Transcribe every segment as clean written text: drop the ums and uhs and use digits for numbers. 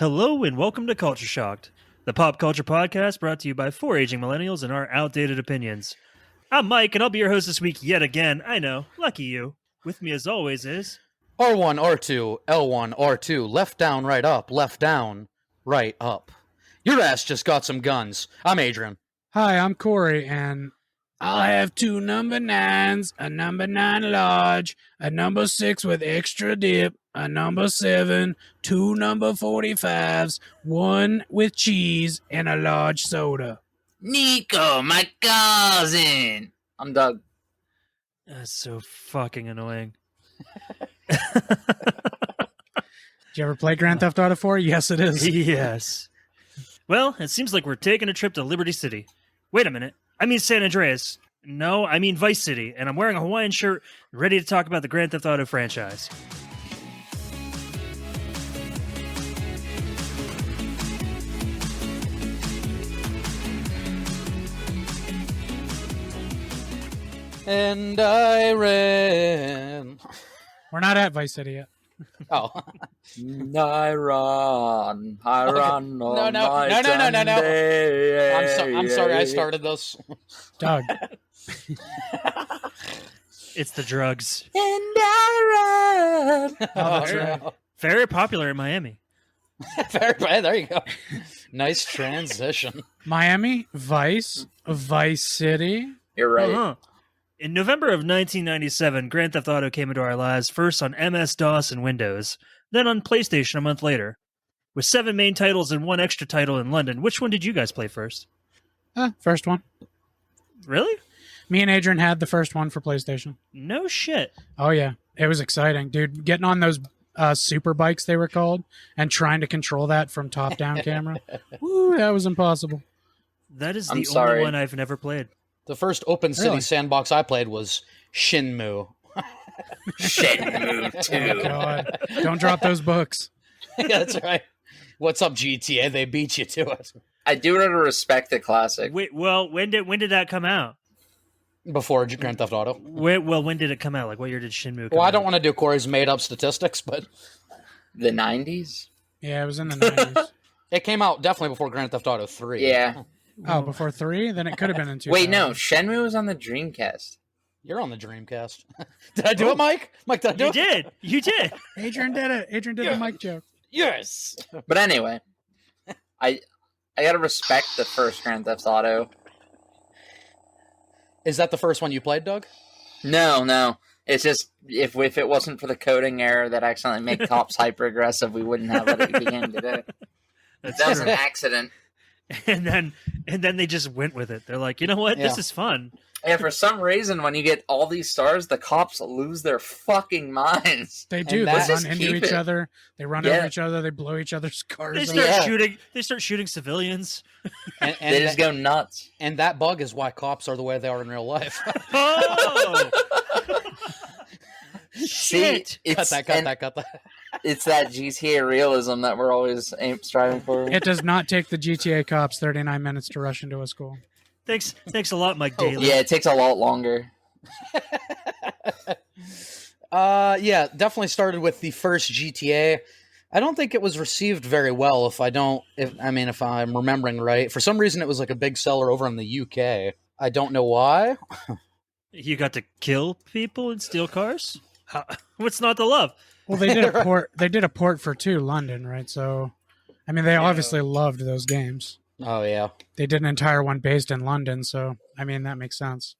Hello and welcome to Culture Shocked, the pop culture podcast brought to you by four aging millennials and our outdated opinions. I'm Mike, and I'll be your host this week yet again. I know, lucky you. With me as always is... R1, R2, L1, R2, left down, right up, left down, right up. Your ass just got some guns. I'm Adrian. Hi, I'm Corey, and I'll have two number 9s, a number 9 large, a number 6 with extra dip, a number 7, two number 45s, one with cheese, and a large soda. Nico, my cousin. I'm Doug. That's so fucking annoying. Did you ever play Grand Theft Auto 4? Yes, it is. Yes. Well, it seems like we're taking a trip to Liberty City. Wait a minute. I mean San Andreas. No, I mean Vice City, and I'm wearing a Hawaiian shirt, ready to talk about the Grand Theft Auto franchise. And I ran. We're not at Vice City yet. Oh. I run No. all night and day. I'm sorry I started this. Doug, It's the drugs. And I run. that's Oh, right. no. Very popular in Miami. There you go. Nice transition. Miami, Vice City. You're right. Uh-huh. In November of 1997, Grand Theft Auto came into our lives first on MS-DOS and Windows, then on PlayStation a month later. With 7 main titles and 1 extra title in London, which one did you guys play first? First one. Really? Me and Adrian had the first one for PlayStation. No shit. Oh, yeah. It was exciting, dude. Getting on those super bikes, they were called, and trying to control that from top-down camera. Woo, that was impossible. That is I'm the sorry. only one I've never played. The first open city Really? sandbox I played was Shenmue. Shenmue Oh, 2. God. Don't drop those books. Yeah, that's right. What's up, GTA? They beat you to it. I do want to respect the classic. Wait, well, when did that come out? Before Grand Theft Auto. When did it come out? Like, what year did Shenmue come Well, I out? don't want to do Corey's made-up statistics, but The 90s? Yeah, it was in the 90s. it came out definitely before Grand Theft Auto 3. Yeah. Oh, before 3? Then it could have been in 2000. Wait, no. Shenmue was on the Dreamcast. You're on the Dreamcast. Did I do it, Mike? Mike, did I do You it? did. You did. Adrian did it. Adrian did Yeah. the mic joke. Yes. But anyway, I gotta respect the first Grand Theft Auto. Is that the first one you played, Doug? No. It's just, if it wasn't for the coding error that accidentally made cops hyper-aggressive, we wouldn't have what it became today. That's That was true. an accident. And then they just went with it. They're like, you know what? This Yeah. is fun. And for some reason, when you get all these stars, the cops lose their fucking minds. They do. And They that- run Just into keep each it. other. They run Yeah. over each other. They blow each other's cars They up. start Yeah. shooting. They start shooting civilians. And, They just go nuts. and that bug is why cops are the way they are in real life. Oh See, shit! it's, cut that. it's that GTA realism that we're always striving for. It does not take the GTA cops 39 minutes to rush into a school. Thanks a lot, Mike Daly. Yeah, it takes a lot longer. Yeah, definitely started with the first GTA. I don't think it was received very well. If I'm remembering right, for some reason it was like a big seller over in the UK. I don't know why. You got to kill people and steal cars. What's not to love? Well, they did a port. They did a port for 2 London, right? So, I mean, they obviously loved those games. Oh yeah, They did an entire one based in London, so I mean that makes sense.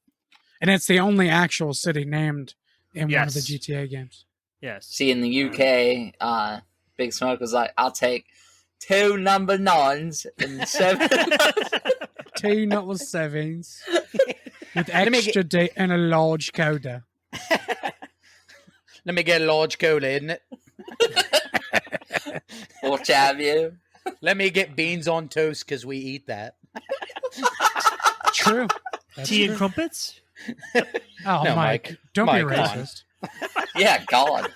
And it's the only actual city named in one of the Yes. GTA games. Yes. See, in the UK, Big Smoke was like, I'll take 2 number 9s and 7. 2 number 7s with Let me extra date and a large coda. let me get a large cola, isn't it? What have you? Let me get beans on toast because we eat that. True. That's Tea and true. crumpets. Oh, No, Mike, Mike. don't Mike, be come on. racist. Yeah, God.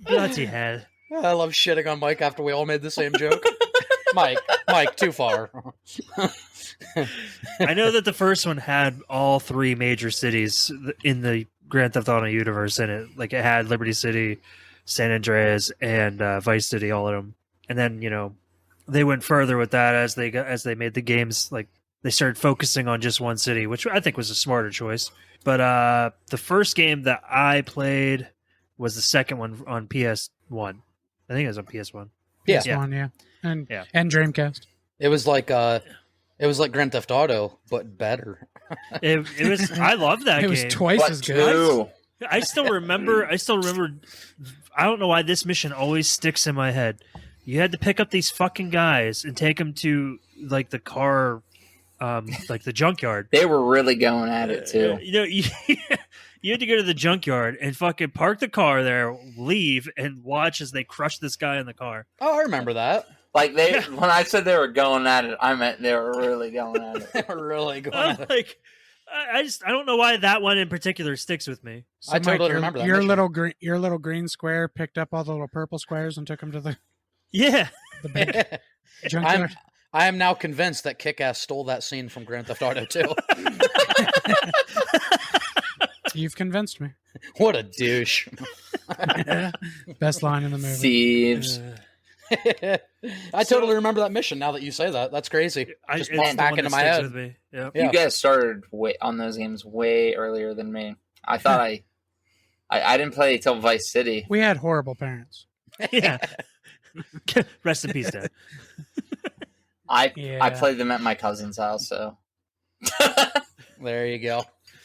Bloody hell. I love shitting on Mike after we all made the same joke. Mike, too far. I know that the first one had all 3 major cities in the Grand Theft Auto universe in it. Like, it had Liberty City, San Andreas, and Vice City, all of them. And then they went further with that as they made the games. Like they started focusing on just one city, which I think was a smarter choice. But the first game that I played was the second one on PS1. I think it was on PS1. Yeah. PS1, yeah. Yeah. And Dreamcast. It was like Grand Theft Auto, but better. It was. I love that It game. was twice What as good. two? I still remember. I don't know why this mission always sticks in my head. You had to pick up these fucking guys and take them to like the car, like the junkyard. They were really going at it too. You had to go to the junkyard and fucking park the car there, leave, and watch as they crush this guy in the car. Oh, I remember that. Like when I said they were going at it, I meant they were really going at it. They were really going. I'm like, I don't know why that one in particular sticks with me. So, I totally your- remember that Your mission. little green square picked up all the little purple squares and took them to the Yeah, big junkyard. I am now convinced that Kick-Ass stole that scene from Grand Theft Auto 2. You've convinced me. What a douche. Best line in the movie. Thieves. I totally remember that mission now that you say that. That's crazy. Just it's popped the back one into that my sticks head. with me. Yep. Yeah. You guys started on those games way earlier than me. I thought I didn't play till Vice City. We had horrible parents. Yeah. Rest in peace, Dad. I Yeah. played them at my cousin's house, so There you go.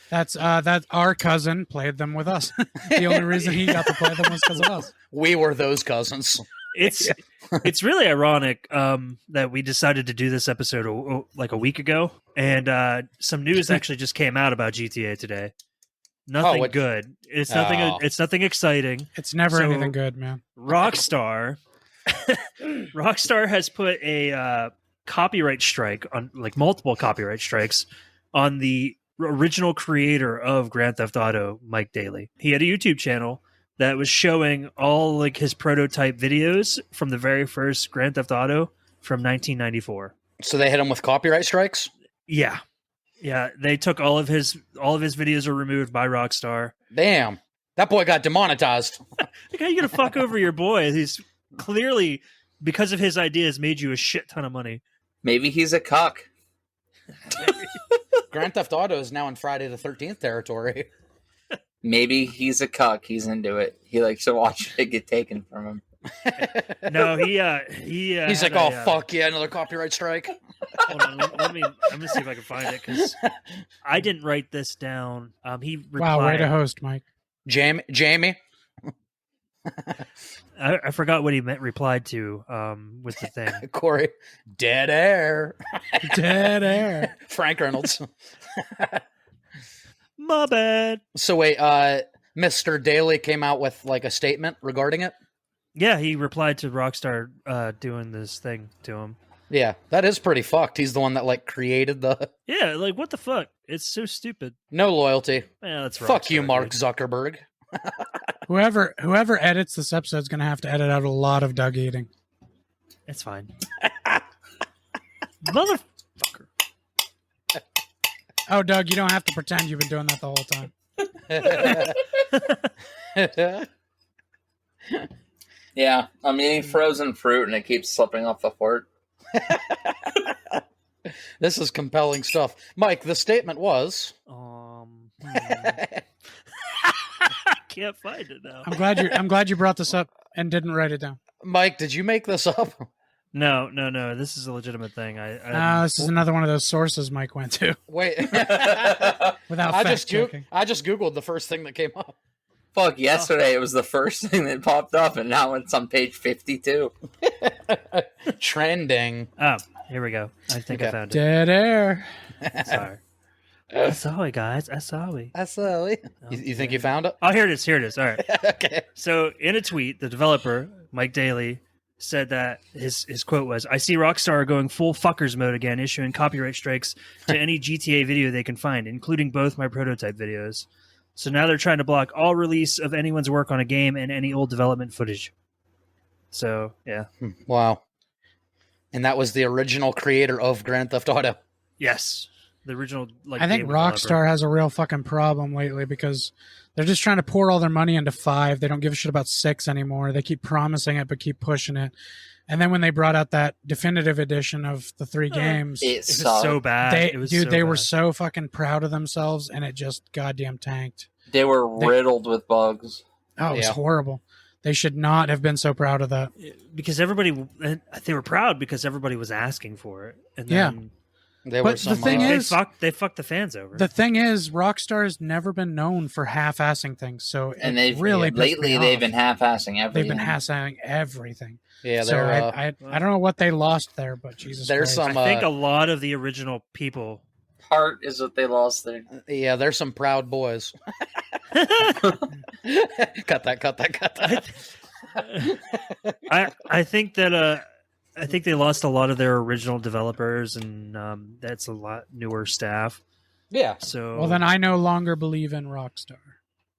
That's our cousin played them with us. The only reason he got to play them was because of us. We were those cousins. It's really ironic that we decided to do this episode like a week ago, and some news actually just came out about GTA today. Nothing what- good. It's nothing. Oh. It's nothing exciting. It's never So- anything good, man. Rockstar has put a copyright strike on, like multiple copyright strikes on the original creator of Grand Theft Auto, Mike Daly. He had a YouTube channel that was showing all like his prototype videos from the very first Grand Theft Auto from 1994. So they hit him with copyright strikes? Yeah. They took all of his videos are removed by Rockstar. Damn. That boy got demonetized. Like, how you gonna fuck over your boy? He's clearly, because of his ideas, made you a shit ton of money. maybe he's a cuck. Grand Theft Auto is now in Friday the 13th territory. Maybe he's a cuck. He's into it. He likes to watch it get taken from him. No, he He's had like, oh, a, fuck yeah, another copyright strike. Hold on, I'm gonna see if I can find it because I didn't write this down. He replied. Wow, way to host, Mike. Jamie? I forgot what he replied to with the thing. Corey? Dead air. Dead air. Frank Reynolds. My bad. So wait, Mr. Daly came out with like a statement regarding it? Yeah, he replied to Rockstar doing this thing to him. Yeah, that is pretty fucked. He's the one that like created the Yeah, like what the fuck? It's so stupid. no loyalty. Yeah, that's Fuck you, Rockstar, Mark dude. Zuckerberg. Whoever edits this episode is going to have to edit out a lot of Doug eating. It's fine. Motherfucker. Oh, Doug, you don't have to pretend you've been doing that the whole time. Yeah, I'm eating frozen fruit and it keeps slipping off the fork. This is compelling stuff. Mike, the statement was I can't find it now. I'm glad you brought this up and didn't write it down. Mike, did you make this up? No. This is a legitimate thing. I This is another one of those sources Mike went to Wait. without I fact checking. just Googled the first thing that came up. Fuck, yesterday it was the first thing that popped up and now it's on page 52. Trending. Oh, here we go. I think I Okay. found it. Dead air. Sorry. I saw it, guys. I saw it. That's you think you found it? Oh, here it is. All right. Okay. So, in a tweet, the developer, Mike Daly, said that his quote was, "I see Rockstar going full fuckers mode again, issuing copyright strikes to any GTA video they can find, including both my prototype videos. So now they're trying to block all release of anyone's work on a game and any old development footage." So, yeah. Wow. And that was the original creator of Grand Theft Auto. Yes. The original, like, I think game developer. Rockstar has a real fucking problem lately because they're just trying to pour all their money into 5. They don't give a shit about 6 anymore. They keep promising it but keep pushing it. And then when they brought out that definitive edition of the 3 games, It It was sucked. so bad. they It was dude, so they were bad. so fucking proud of themselves, and it just goddamn tanked. They were riddled with bugs. Oh, it was Yeah. horrible. They should not have been so proud of that. because they were proud because everybody was asking for it. And Yeah. then There But were some. the thing they is- fucked the fans over. The thing is, Rockstar has never been known for half-assing things, so And it they've really pissed lately me they've off. been half-assing They've everything. been half-assing everything. yeah, So they're, I don't know what they lost there, but Jesus There's Christ. some- I think a lot of the original people. Heart is what they lost there. yeah, there's some proud boys. Cut that. I think that I think they lost a lot of their original developers, and that's a lot newer staff. Yeah, So Well, then I no longer believe in Rockstar.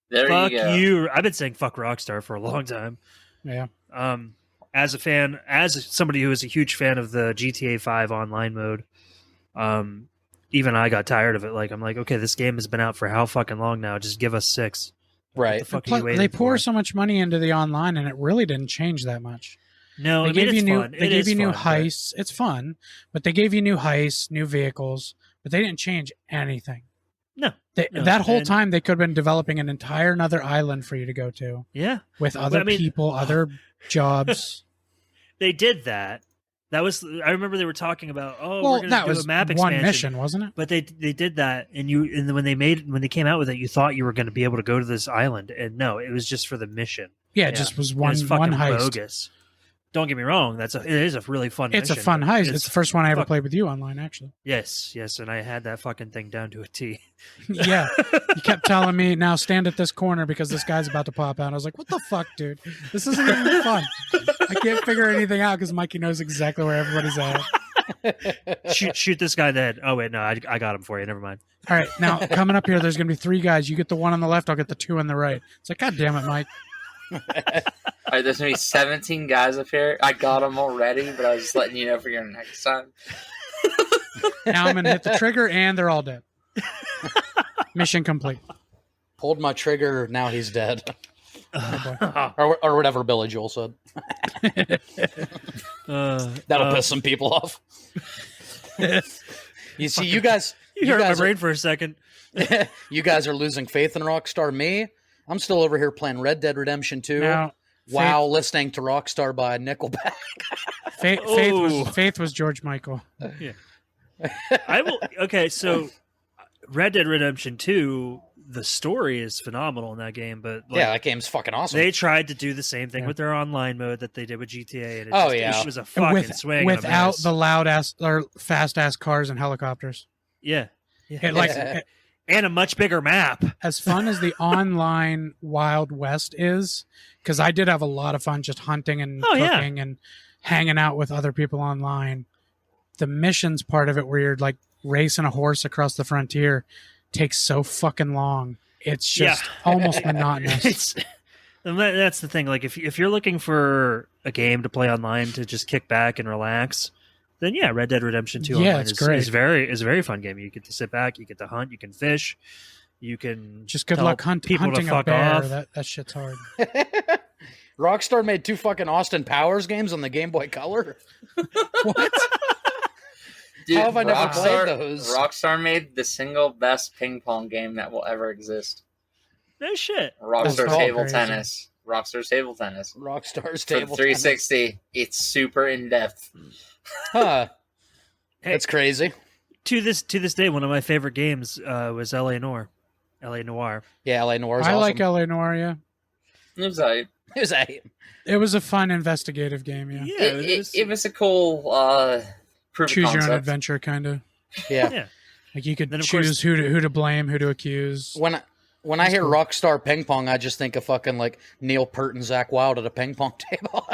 There fuck you go. you. I've been saying fuck Rockstar for a long time. Yeah. As a fan, as somebody who is a huge fan of the GTA 5 online mode, even I got tired of it. Like, I'm like, okay, this game has been out for how fucking long now? Just give us 6. right. The fuck are Plus, you waiting they pour for? so much money into the online, and it really didn't change that much. No, They I mean, gave you it's new, fun. they It gave is you new fun, but- heists. It's fun, but they gave you new heists, new vehicles, but they didn't change anything. No, no, That whole and- time they could have been developing an entire another island for you to go to Yeah, with other I mean- people, other jobs. they did that. That was I remember they were talking about. Oh, Well, we're going that to do was a map one expansion. mission, wasn't it? But they did that, and then when they came out with it, you thought you were going to be able to go to this island, and no, it was just for the mission. Yeah, Yeah. it just was It one was fucking heist. bogus. Don't get me wrong. It is a really fun. It's a mission. fun heist. It's the first one I ever fuck- played with you online, actually. Yes, and I had that fucking thing down to a T. Yeah, you kept telling me, now stand at this corner because this guy's about to pop out. I was like, what the fuck, dude? This isn't even fun. I can't figure anything out because Mikey knows exactly where everybody's at. shoot this guy in the head. Oh wait, no, I got him for you. Never mind. All right, now coming up here, there's going to be 3 guys. You get the one on the left, I'll get the 2 on the right. It's like, God damn it, Mike. All right, there's gonna be 17 guys up here. I got them already, but I was just letting you know for your next time. Now I'm going to hit the trigger, and they're all dead. Mission complete. Pulled my trigger. Now he's dead, Oh, or whatever Billy Joel said. That'll piss some people off. You see, you guys, You hurt my guys brain for a second. you guys are losing faith in Rockstar. Me, I'm still over here playing Red Dead Redemption 2 Now, while listening to Rockstar by Nickelback. Faith was George Michael. I will. Okay, so Red Dead Redemption 2, the story is phenomenal in that game, but like, Yeah, that game's fucking awesome. they tried to do the same thing Yeah. with their online mode that they did with GTA, and it Oh, just, yeah. it was a fucking swing and a without miss. the loud ass or fast ass cars and helicopters. yeah. It, like Yeah. And a much bigger map. as fun as the online Wild West is, because I did have a lot of fun just hunting and Oh, yeah. cooking and hanging out with other people online. The missions part of it, where you're like racing a horse across the frontier, takes so fucking long. It's just almost monotonous. And that's the thing. Like, if you're looking for a game to play online to just kick back and relax, then yeah, Red Dead Redemption 2 Yeah, online it's is great. is a very fun game. You get to sit back, you get to hunt, you can fish, you can Just good tell luck people hunting to a fuck bear. off. That shit's hard. Rockstar made 2 fucking Austin Powers games on the Game Boy Color. What? Dude, How have I never played those? Rockstar made the single best ping pong game that will ever exist. No shit. Rockstar all Table crazy. Tennis. Rockstar Table Tennis. Rockstar's For table 360, it's super in depth. tennis. Huh. Hey. That's crazy. To this day, one of my favorite games was L.A. Noir. Yeah, LA Noir's I awesome. like LA Noir. Yeah, It was like, It was a it was a fun investigative game. Yeah, it was a cool proof of choose your own concept. adventure kind of. yeah. Yeah. Like you could Then, of choose course- who to blame, who to accuse. When I hear Rockstar Ping Pong, I just think of fucking like Neil Peart and Zach Wilde at a ping pong table.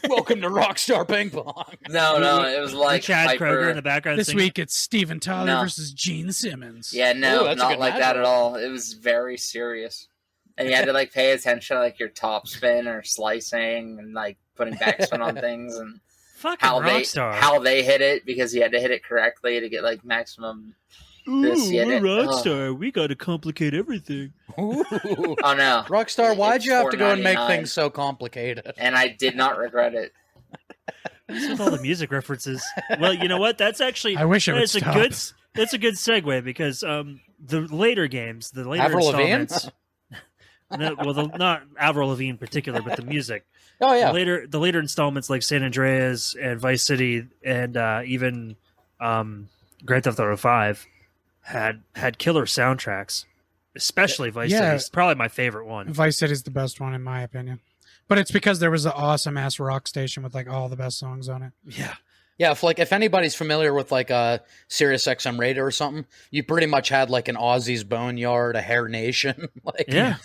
Welcome to Rockstar Ping Pong. No, it was like Chad hyper. Kroger in the background. This singing. week it's Steven Tyler No. versus Gene Simmons. Yeah, no, Ooh, that's a not good like matchup. that at all. It was very serious, and you had to like pay attention to like your top spin or slicing and like putting backspin on things. And Fucking how Rockstar. they hit it because you had to hit it correctly to get like maximum. this, yeah, we're that- Rockstar. We got to complicate everything. Ooh. Oh no, Rockstar, why'd It's you have to go and make $4.99. things so complicated? and I did not regret it. What's with all the music references? Well, you know what? That's actually I wish it would that's a stop. good. That's a good segue because the later games, the later Avril Lavigne? installments. Not Avril Lavigne in particular, but the music. Oh yeah. The later installments like San Andreas and Vice City and even Grand Theft Auto 5 had killer soundtracks, especially Vice Yeah. City. It's probably my favorite one. Vice City's the best one in my opinion. But it's because there was an awesome ass rock station with like all the best songs on it. Yeah. Yeah, if anybody's familiar with like a Sirius XM radio or something, you pretty much had like an Aussie's Boneyard, a Hair Nation. Like, Yeah.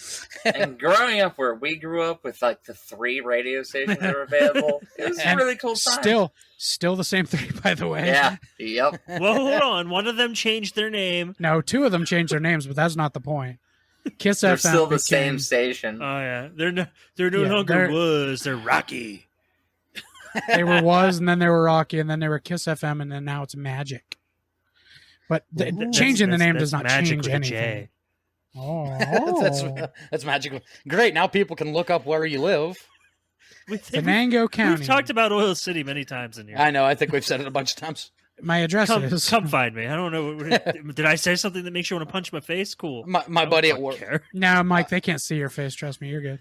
And growing up where we grew up with like the 3 radio stations that were available, it was a And really cool time. Still the same 3, by the way. Yeah. Yep. Well, hold on. One of them changed their name. No, 2 of them changed their names, but that's not the point. Kiss They're FM still the same became- station. Oh yeah, they're no Yeah, longer they're- was. They're Rocky. They were Was, and then they were Rocky, and then they were Kiss FM, and then now it's Magic. But changing the name does not Magic change with a anything. J. Oh, that's magical. Great. Now people can look up where you live. Venango County. We've talked about Oil City many times in here. I know. I think we've said it a bunch of times. My address is. Come find me. I don't know. Did I say something that makes you want to punch my face? Cool. My I buddy don't at work. care. No, Mike, they can't see your face. Trust me, you're good.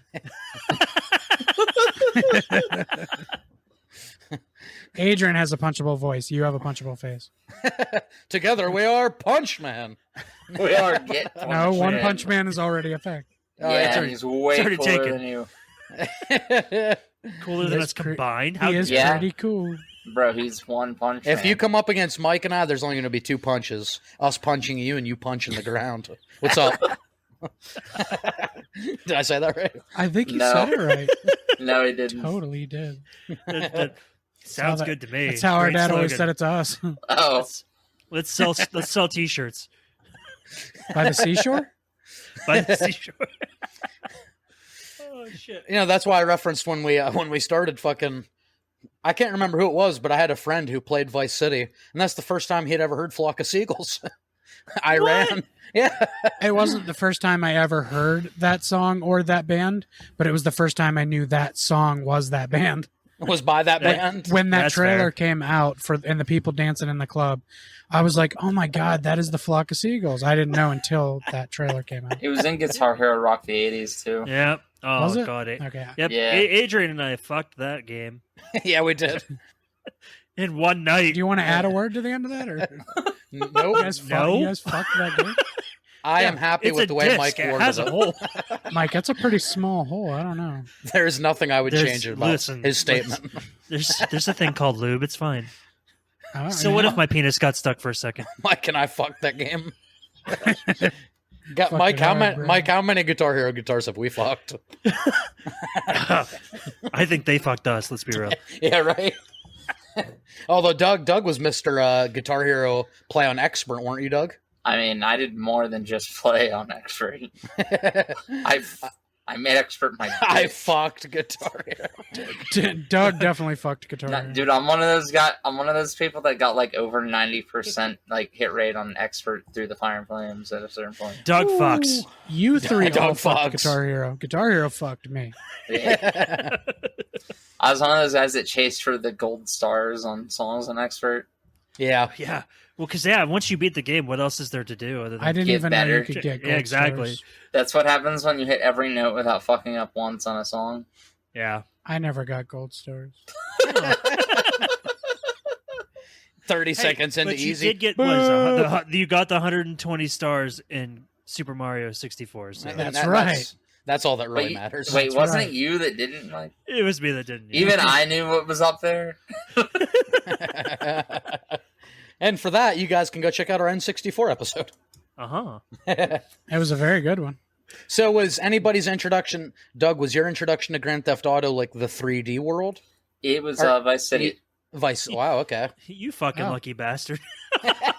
Adrian has a punchable voice. You have a punchable face. Together we are Punch Man. We are Get Punch No, One Man. Punch Man is already a fact. Oh, Yeah, it's he's way already cooler taken. than you. Cooler He than is us combined. How He is Yeah. pretty cool. Bro, he's One Punch If Man. you come up against Mike and I, there's only going to be 2 punches. Us punching you and you punching the ground. What's up? Did I say that right? I think you No. said it right. No, he didn't. Totally did. that sounds that- good to me. That's how our Great dad always slogan. said it to us. Oh, Let's sell T-shirts By the seashore? by the seashore. Oh shit! You know, that's why I referenced when we started fucking. I can't remember who it was, but I had a friend who played Vice City, and that's the first time he'd ever heard Flock of Seagulls. I ran. Yeah. It wasn't the first time I ever heard that song or that band, but it was the first time I knew that song was that band. Was by that That- band. When that That's trailer fair. came out and the people dancing in the club, I was like, "Oh my god, that is the Flock of Seagulls." I didn't know until that trailer came out. he was in Guitar Hero Rock the 80s, too. Yeah. Oh Was it? god. Okay. Yep. Yeah. Adrian and I fucked that game Yeah, we did. in one night. Do you want to add a word to the end of that, or you Nope. guys, No. you guys fucked that game? I am happy It's with a the way disc. Mike It worded has a it. hole. Mike, that's a pretty small hole. I don't know. There's nothing I would There's- change about listen, his statement. There's a thing called lube. It's fine. I don't So know. what if my penis got stuck for a second? Mike and I fucked that game. Got Fuck Mike. it How hard, many? bro. Mike, how many Guitar Hero guitars have we fucked? I think they fucked us. Let's be real. Yeah, right. Although Doug was Mr. Guitar Hero Play on Expert, weren't you, Doug? I mean, I did more than just play on Expert. I made Expert my I bitch. fucked Guitar Hero. Doug definitely fucked Guitar Nah, Hero. dude, I'm one of those guys. I'm one of those people that got like over 90% like hit rate on Expert through the Fire and Flames at a certain point. Doug Fox. Ooh, You three Doug all fucked Fox. Guitar Hero. Guitar Hero fucked me. Yeah. I was one of those guys that chased for the gold stars on songs on Expert. Yeah. Yeah. Well, because once you beat the game, what else is there to do other than I didn't Get even know better. you could get Yeah, gold exactly. stars. That's what happens when you hit every note without fucking up once on a song. Yeah. I never got gold stars. 30 seconds into but you easy. did get what is it, you got the 120 stars in Super Mario 64. So And That's right. That's all that really Wait, matters. Wait, That's wasn't right. it you that didn't like? it was me that didn't. Even I knew what was up there. And for that, you guys can go check out our N64 episode. Uh-huh. It was a very good one. So was anybody's introduction, Doug, was your introduction to Grand Theft Auto like the 3D world? It was Or- Vice City. Vice. Wow, okay. You fucking Oh. lucky bastard.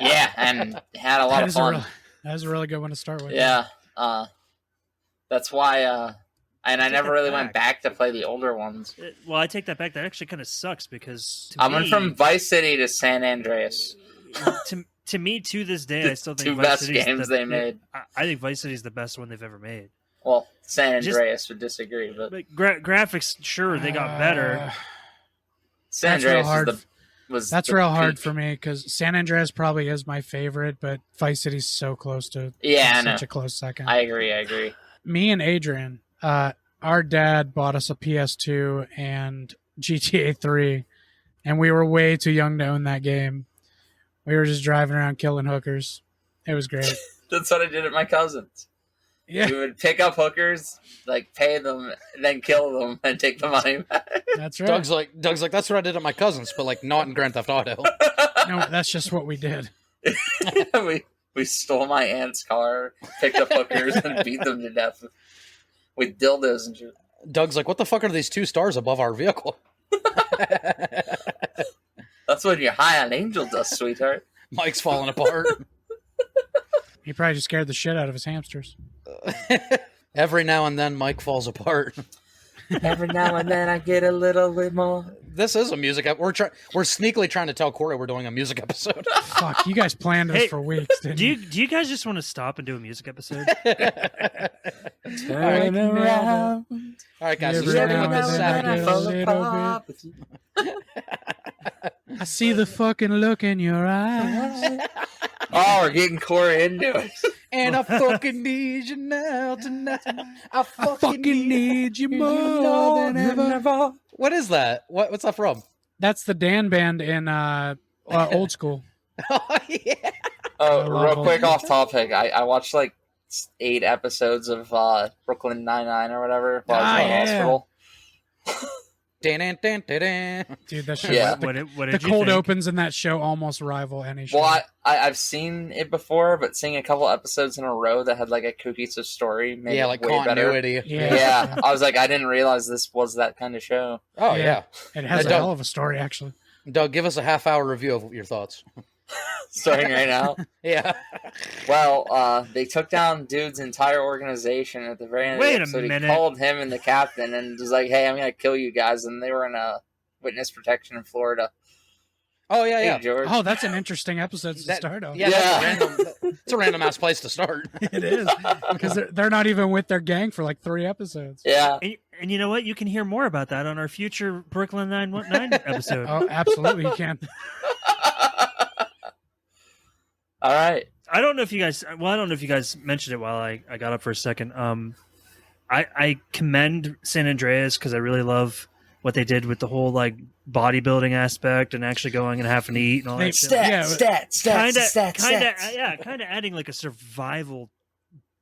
Yeah, and had a lot That of is fun. that was a really good one to start with. Yeah, that's why And I Take never that really back. went back to play the older ones. Well, I take that back. That actually kind of sucks because I went from Vice City to San Andreas. to me to this day, I still think Two Vice best City's games they made. I think Vice City is the best one they've ever made. Well, San Just- Andreas would disagree, but But graphics, sure, they got better. San That's real Andreas hard. was That's the real hard peak. for me because San Andreas probably is my favorite, but Vice City's so close to Yeah, I know. such a close second. I agree. Me and Adrian, our dad bought us a PS2 and GTA 3, and we were way too young to own that game. We were just driving around killing hookers. It was great. That's what I did at my cousin's. Yeah, We would pick up hookers, like pay them, then kill them, and take the money back. that's right. Doug's like, that's what I did at my cousin's, but like not in Grand Theft Auto. No, that's just what we did. we stole my aunt's car, picked up hookers, and beat them to death with dildos and shit. Doug's like, what the fuck are these 2 stars above our vehicle? That's when you're high on angel dust, sweetheart. Mike's falling apart. He probably just scared the shit out of his hamsters. Every now and then, Mike falls apart. Every now and then I get a little bit more. This is a music. We're sneakily trying to tell Corey we're doing a music episode. Fuck, you guys planned this Hey, for weeks, didn't Do you? you guys just want to stop and do a music episode? Turn around. All right, guys. So Every starting now with and the then sad I news. fall apart. I see the fucking look in your eyes. Oh, we're getting Corey into it. And I fucking need you now tonight. I I fucking need you more than ever. What is that? What's that from? That's the Dan band in Old School. Oh yeah. Oh, I love real Old quick School. off topic. I watched like 8 episodes of Brooklyn Nine-Nine or whatever while I was in the yeah. hospital. Dan, dan, dan, dan, dan. Dude, that shit. Yeah. What The did you cold think? opens in that show almost rival any show. Well, I've seen it before, but seeing a couple episodes in a row that had like a cohesive story made Yeah, it like way better. continuity. Yeah. Yeah, I was like, I didn't realize this was that kind of show. Oh Yeah. yeah. It has a Doug- hell of a story, actually. Doug, give us a half-hour review of your thoughts. Starting right now. Yeah. Well, they took down dude's entire organization at the very end. Wait of a the episode. minute. He called him and the captain and was like, "Hey, I'm gonna kill you guys." And they were in a witness protection in Florida. Oh yeah, yeah. Hey, George. Oh, that's an interesting episode to That- start on. Yeah, Yeah. it's a random ass place to start. It is. Because they're not even with their gang for like 3 episodes. Yeah. And you know what? You can hear more about that on our future Brooklyn Nine episode. Oh, absolutely. You can. All right. I don't know if you guys. Well, I don't know if you guys mentioned it while I got up for a second. I commend San Andreas because I really love what they did with the whole like bodybuilding aspect and actually going and having to eat and all They- that shit. Yeah, Kind of adding like a survival,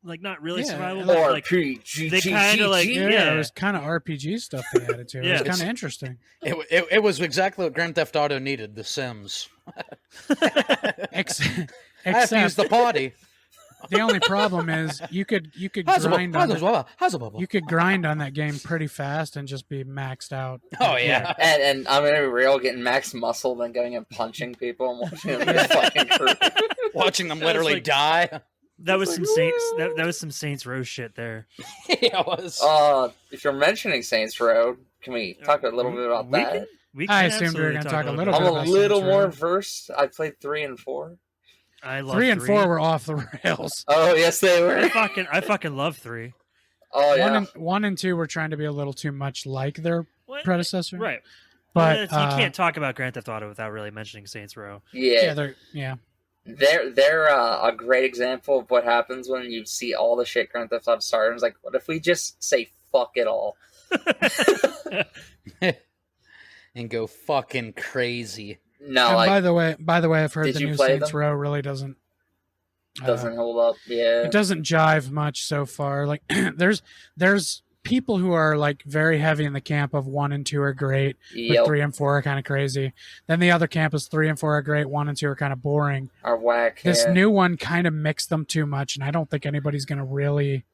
like not really Yeah, survival, or but Or like PG. they kinda like- Yeah, Yeah. it was kind of RPG stuff they added to it. It Yeah. was It's- kind of interesting. It was exactly what Grand Theft Auto needed. The Sims. Ex- I have to use except the potty. the only problem is you could grind on it. You could grind on that game pretty fast and just be maxed out. Oh yeah. And I'm gonna be real, getting max muscle, then going and punching people and watching them get fucking crew. Watching them That was literally like- die. that was some Saints. That was some Saints Row shit there. Yeah, it was. If you're mentioning Saints Row, can we talk a little bit about We that? can- we I can assumed we were absolutely gonna talk a about little it. bit I'm about a little Saints more Row. versed. I played 3 and 4. I love 3 and 4 were off the rails. Oh yes, they were. I fucking love 3. Oh yeah. 1 and 2 were trying to be a little too much like their What? predecessor. Right. But you can't talk about Grand Theft Auto without really mentioning Saints Row. yeah, They're a great example of what happens when you see all the shit Grand Theft Auto started. It's like, what if we just say fuck it all? And go fucking crazy. No, And like by the way, I've heard Did the you new play Saints them? Row really doesn't doesn't hold up. Yeah, it doesn't jive much so far. Like there's people who are like very heavy in the camp of 1 and 2 are great, but yep. 3 and 4 are kind of crazy. Then the other camp is 3 and 4 are great, 1 and 2 are kind of boring. Are whack. This yeah. new one kind of mixed them too much, and I don't think anybody's gonna really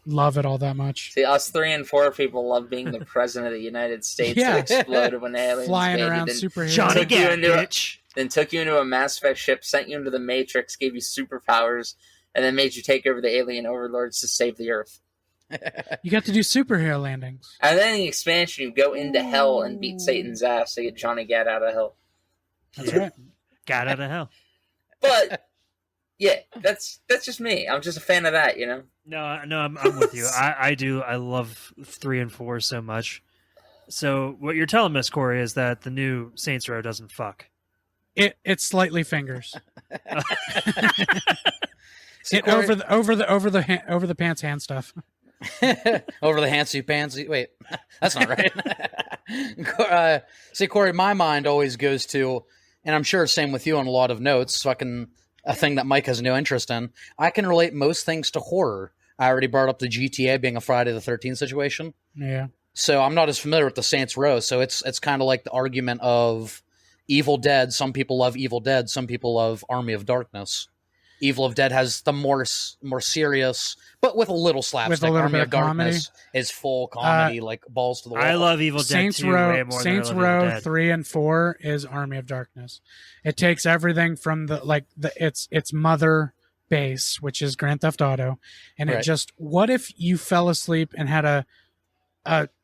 love it all that much. See, us 3 and 4 people love being the president of the United States Yeah. that exploded when aliens Flying invaded around and superheroes. Johnny Took you Gat, into a- bitch. then took you into a Mass Effect ship, sent you into the Matrix, gave you superpowers, and then made you take over the alien overlords to save the Earth. You got to do superhero landings. And then in the expansion, you go into hell and beat Satan's ass to get Johnny Gat out of hell. That's right. Got out of hell. But yeah, that's just me. I'm just a fan of that, you know. No, I'm with you. I do. I love 3 and 4 so much. So what you're telling us, Corey, is that the new Saints Row doesn't fuck. It's slightly fingers. See, It Corey- over the pants hand stuff. over the handsy pansy. Wait, that's not right. See, Corey, my mind always goes to, and I'm sure same with you on a lot of notes. Fucking a thing that Mike has no interest in. I can relate most things to horror. I already brought up the GTA being a Friday the 13th situation. Yeah. So I'm not as familiar with the Saints Row. So it's kind of like the argument of Evil Dead. Some people love Evil Dead. Some people love Army of Darkness. Evil of Dead has the more serious, but with a little slapstick. With a little Army bit of of comedy. Darkness is full comedy, like balls to the wall. I love Evil Dead Saints 2 way Row, more Saints than I love Evil Row Dead. 3 and 4 is Army of Darkness. It takes everything from its mother base, which is Grand Theft Auto, and it Right. just, what if you fell asleep and had a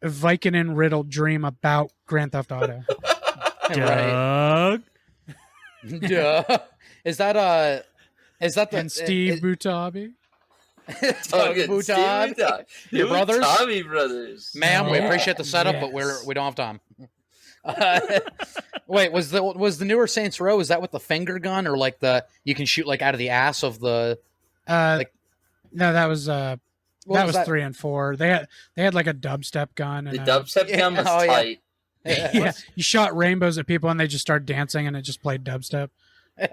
Vicodin riddled dream about Grand Theft Auto? Right. Doug. Duh. Is that the And Steve Butabi? Doug Bouton? Your brothers? Tommy brothers. Ma'am, we Oh, appreciate the setup, but yes. we don't have time. Wait, was the newer Saints Row? Is that with the finger gun or like you can shoot like out of the ass of the? Like- No, that was What that was that? 3 and 4. They had like a dubstep gun. And The dubstep gun was Oh, yeah. tight. Yeah, you shot rainbows at people and they just start dancing and it just played dubstep.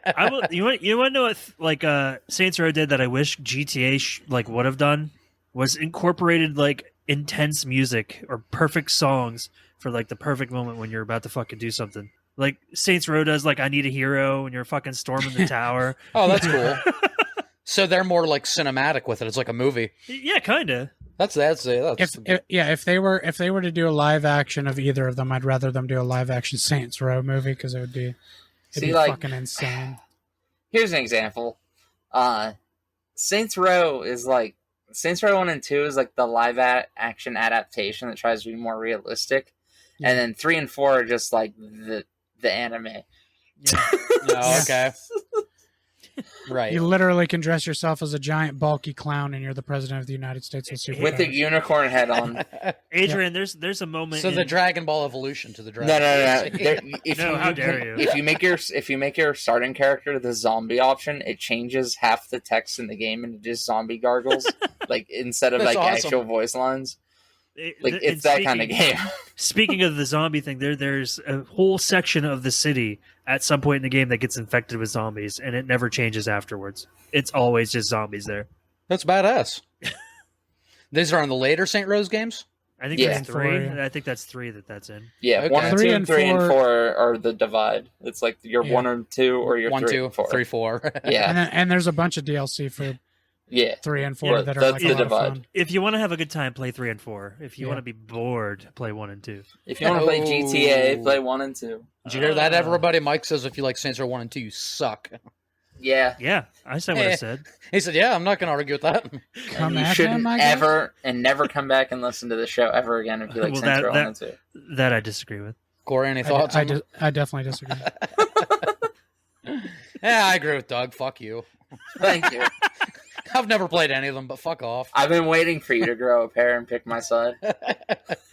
I will, you want to know what Saints Row did that I wish GTA would have done was incorporated like intense music or perfect songs for like the perfect moment when you're about to fucking do something. Like Saints Row does, like I Need a Hero when you're fucking storming the tower. Oh, that's cool. So they're more like cinematic with it. It's like a movie. Yeah, kind of. That's If they were to do a live action of either of them, I'd rather them do a live action Saints Row movie because it'd be See, like, fucking insane. here's an example. Saints Row 1 and 2 is like the live action adaptation that tries to be more realistic. Yeah. And then 3 and 4 are just like the anime. Yeah. Oh, okay. Right. You literally can dress yourself as a giant bulky clown and you're the president of the United States with superpowers. With the unicorn head on. Adrian, there's a moment. So the in- Dragon Ball evolution to the No, Dragon. no, no. There, if No, you, how dare you. If you make your starting character the zombie option, it changes half the text in the game into just zombie gargles, like instead of That's like awesome. actual voice lines. Like and it's that kind of speaking- game. Speaking of the zombie thing, there's a whole section of the city at some point in the game that gets infected with zombies, and it never changes afterwards. It's always just zombies there. That's badass. These are on the later Saint Rose games. I think Yeah. that's 3. Yeah. I think that's 3 that's in. Yeah, Okay. 1 and 2, 3 and and 3 and 4 4 are the divide. It's like you're Yeah. 1 and 2 or you're 1, 3 2, and 4. 3, 4. Yeah, And there's a bunch of DLC for yeah. 3 and 4 Yeah, that are that's like the a lot divide. of fun. If you want to have a good time, play 3 and 4. If you Yeah. want to be bored, play 1 and 2. If you want to play Oh. GTA, play 1 and 2. Did you hear that, everybody? Mike says if you like Saints Row 1 and 2, you suck. Yeah. Yeah, I said what I said. He said, yeah, I'm not going to argue with that. Come And you at shouldn't him, I guess. ever and never come back and listen to the show ever again if you like Well, Saints Row 1 that- and 2. That I disagree with. Corey, any thoughts? I, on that? I definitely disagree. Yeah, I agree with Doug. Fuck you. Thank you. I've never played any of them, but fuck off. I've been waiting for you to grow a pair and pick my side. Welcome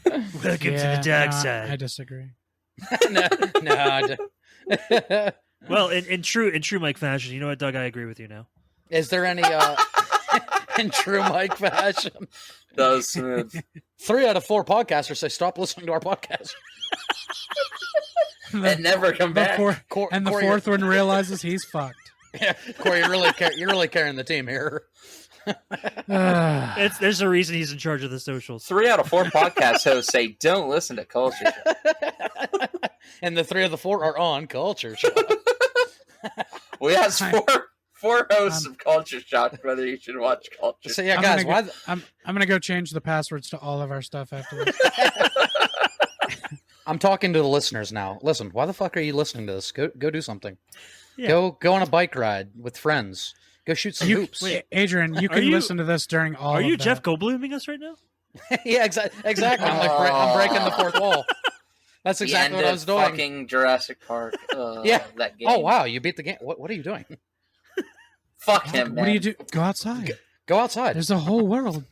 Yeah, to the dark no, side. I disagree. no, I d- Well, in true Mike fashion, you know what, Doug? I agree with you now. Is there any in true Mike fashion? That was smooth. 3 out of 4 podcasters say stop listening to our podcast. And never come The back. four- and the Corey, fourth one realizes he's fucked. yeah, Corey, you're really carrying the team here. There's a reason he's in charge of the socials. 3 out of 4 podcast hosts say don't listen to Culture Shock. And the 3 of the 4 are on Culture Shock. We asked four hosts of Culture Shock whether you should watch Culture. So yeah, I'm guys, gonna why? I'm gonna go change the passwords to all of our stuff after this. I'm talking to the listeners now. Listen, why the fuck are you listening to this? Go do something. Yeah. Go on a bike ride with friends. Go shoot some You, hoops. Wait. Adrian, you Are can you- listen to this during all Are of you that. Jeff Goldbluming us right now? Yeah, exactly. I'm like I'm breaking the fourth wall. That's The exactly end what I of was doing. fucking Jurassic Park. Yeah. That game. Oh wow, you beat the game. What are you doing? Fuck him, man. What do you do? Go outside. Go outside. There's a whole world.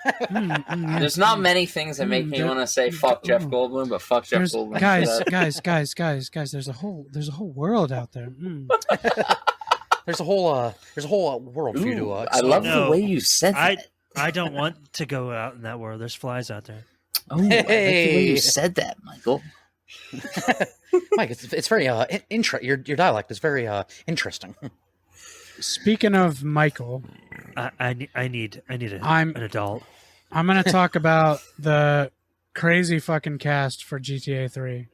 Yeah. There's not many things that make me there- want to say fuck Jeff oh. Goldblum, but fuck Jeff There's, Goldblum. for guys, that. guys. There's a whole world out there. There's a whole world for you to Ooh, I explore. love No. the way you said I that. I don't want to go out in that world. There's flies out there. Oh, I like the way Hey. you said that, Michael. Mike, it's very your dialect is very interesting. Speaking of Michael, I need I'm an adult. I'm gonna talk about the crazy fucking cast for GTA 3.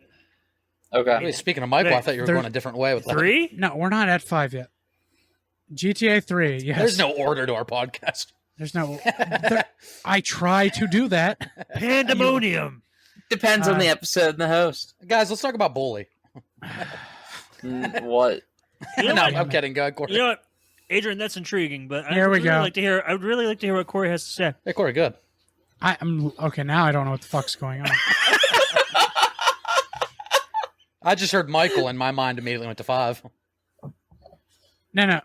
Okay. Wait, speaking of Michael, I thought you were There's- going a different way with that. 3? No, we're not at 5 yet. GTA 3. Yes. There's no order to our podcast. There's no. I try to do that. Pandemonium. Depends on the episode and the host. Guys, let's talk about Bully. What? You know No, what? I'm kidding. Go ahead, Corey. You know what, Adrian? That's intriguing. But I Here we would go. really like to hear. I would really like to hear what Corey has to say. Hey, Corey, good. I'm okay now. I don't know what the fuck's going on. I just heard Michael, and my mind immediately went to 5. No.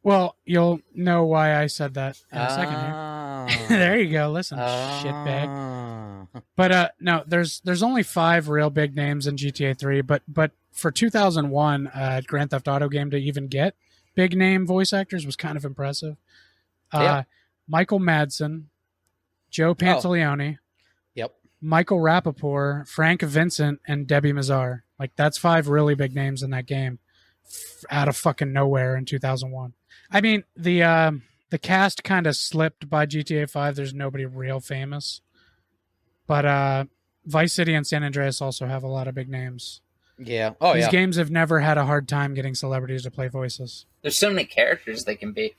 Well, you'll know why I said that in a second here. Ah. There you go. Listen, shitbag. Ah. But no, there's only 5 real big names in GTA 3. But for 2001, Grand Theft Auto game to even get big name voice actors was kind of impressive. Yeah. Michael Madsen, Joe Pantaleone, Yep. Michael Rappaport, Frank Vincent, and Debbie Mazar. Like that's 5 really big names in that game, out of fucking nowhere in 2001. I mean, the cast kind of slipped by GTA 5. There's nobody real famous, but Vice City and San Andreas also have a lot of big names. Yeah. Oh, These yeah. games have never had a hard time getting celebrities to play voices. There's so many characters they can be.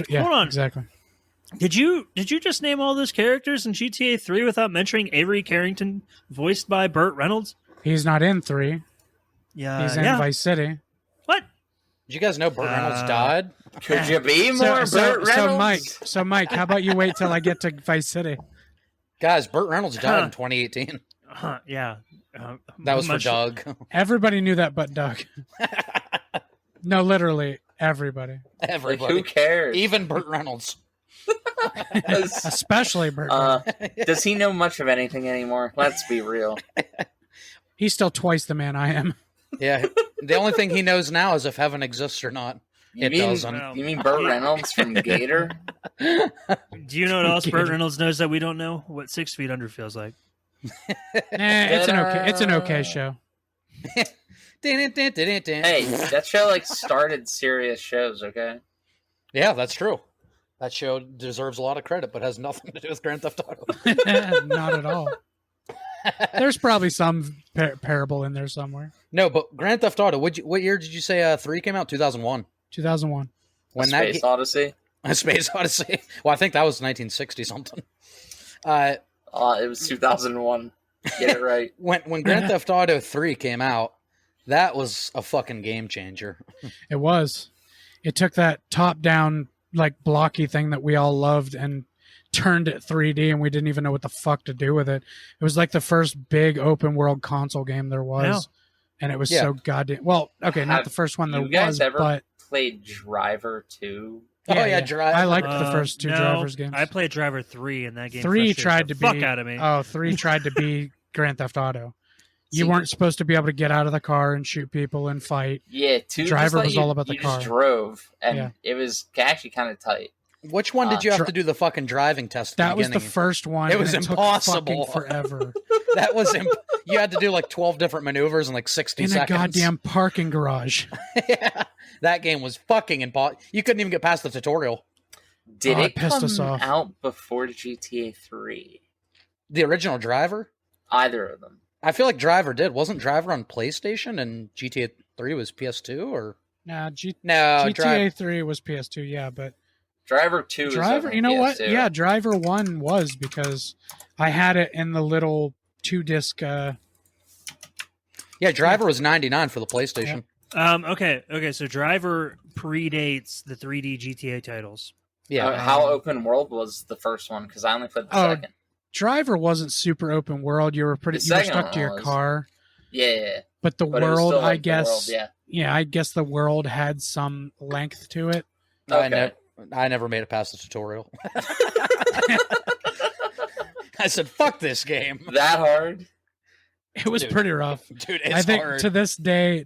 Yeah, Hold on. exactly. Did you just name all those characters in GTA 3 without mentioning Avery Carrington, voiced by Burt Reynolds? He's not in 3. Yeah. He's in yeah. Vice City. What? Did you guys know Burt Reynolds died? Could you be more Burt Reynolds? So Mike, how about you wait till I get to Vice City? Guys, Burt Reynolds died in 2018. Yeah. That was for much- Doug. Everybody knew that but Doug. No, literally everybody. Like, Everybody. who cares? Even Burt Reynolds. Especially Burt. Does he know much of anything anymore? Let's be real. He's still twice the man I am. Yeah. The only thing he knows now is if heaven exists or not. You It mean, doesn't. You mean Burt Reynolds from Gator? Do you know what else Burt Gator. Reynolds knows that we don't know? What 6 Feet Under feels like. It's an okay show. Hey, that show like started serious shows. Okay. Yeah, that's true. That show deserves a lot of credit, but has nothing to do with Grand Theft Auto. Not at all. There's probably some parable in there somewhere. No, but Grand Theft Auto. What year did you say 3 came out? 2001. 2001. When Space Odyssey. Space Odyssey. Well, I think that was 1960 something. It was 2001. Get it right. When Grand Theft Auto 3 came out, that was a fucking game changer. It was. It took that top-down, like, blocky thing that we all loved and turned it 3D, and we didn't even know what the fuck to do with it. It was like the first big open-world console game there was, and it was Yeah. so goddamn... Well, okay, not the first one there you guys was, ever but... played Driver 2? Drive. I liked the first 2 no, Drivers games. I played Driver 3, and that game 3 frustrated tried the to fuck be... out of me. 3 tried to be Grand Theft Auto. You See- weren't supposed to be able to get out of the car and shoot people and fight. Yeah, 2 Driver just let was you, all about the you car. just drove, and Yeah. it was actually kind of tight. Which one did you have Dri- to do the fucking driving test at That the was the beginning? first one. It and was took impossible. fucking forever. That was you had to do like 12 different maneuvers in like 60 In a seconds. goddamn parking garage. Yeah. That game was fucking impossible. You couldn't even get past the tutorial. Did Oh, it it pissed us come off. out before GTA 3? The original Driver? Either of them. I feel like Driver did. Wasn't Driver on PlayStation and GTA 3 was PS2 or Nah, no? GTA 3 was PS2, yeah, but Driver 2 Driver, is you know what? PS2. Yeah, Driver 1 was because I had it in the little 2-disc. Yeah, Driver was 99 for the PlayStation. Okay. So Driver predates the 3D GTA titles. Yeah. How open world was the first one? Because I only played the Oh, second. Driver wasn't super open world. You were The you were second stuck one to your was. car. Yeah, But the but it was world, still I like the guess, world, yeah. I guess the world had some length to it. Okay. I never made it past the tutorial. I said, "Fuck this game, That hard? It was Dude. pretty rough. dude." It's I think hard. to this day,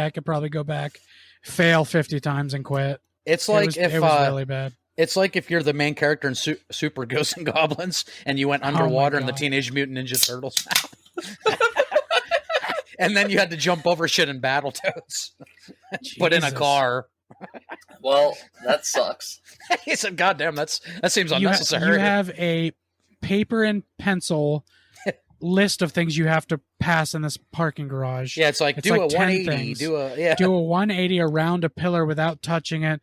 I could probably go back, fail 50 times and quit. It's It like was, if it was really bad. it's like if you're the main character in Super Ghosts and Goblins and you went Oh my underwater in the God. Teenage Mutant Ninja Turtles map. And then you had to jump over shit in Battletoads. But in a Jesus. car. Well, that sucks. He said, "God damn, that seems You unnecessary." have a paper and pencil list of things you have to pass in this parking garage. Yeah, it's like It's do like a 10 180, things. do a yeah. Do a 180 around a pillar without touching it.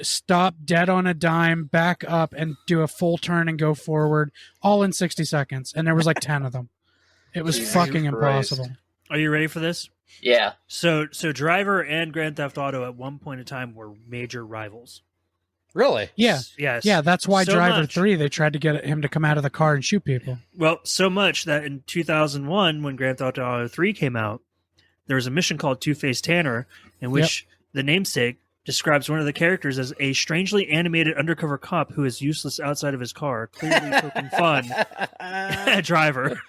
Stop dead on a dime, back up, and do a full turn and go forward, all in 60 seconds. And there was like 10 of them. It was Jesus fucking Christ. impossible. Are you ready for this? Yeah. So Driver and Grand Theft Auto at one point in time were major rivals. Really? Yeah. Yes. Yeah, that's why So Driver much. 3, they tried to get him to come out of the car and shoot people. Well, so much that in 2001, when Grand Theft Auto 3 came out, there was a mission called Two-Face Tanner, in which the namesake describes one of the characters as a strangely animated undercover cop who is useless outside of his car, clearly poking fun at Driver.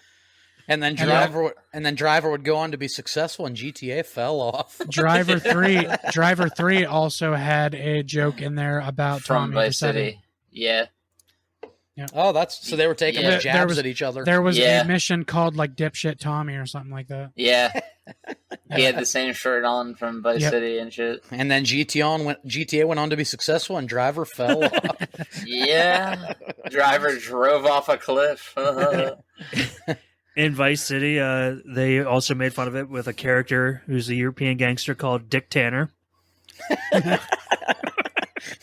And then Driver would go on to be successful, and GTA fell off. Driver 3 also had a joke in there about From Tommy Vice Vercetti. City. Yeah. Oh, that's so they were taking Yeah. like jabs at each other. There was Yeah. a mission called like Dipshit Tommy or something like that. Yeah. He had the same shirt on from Vice Yep. City and shit. And then GTA went on to be successful, and Driver fell off. Yeah. Driver drove off a cliff. In Vice City, they also made fun of it with a character who's a European gangster called Dick Tanner.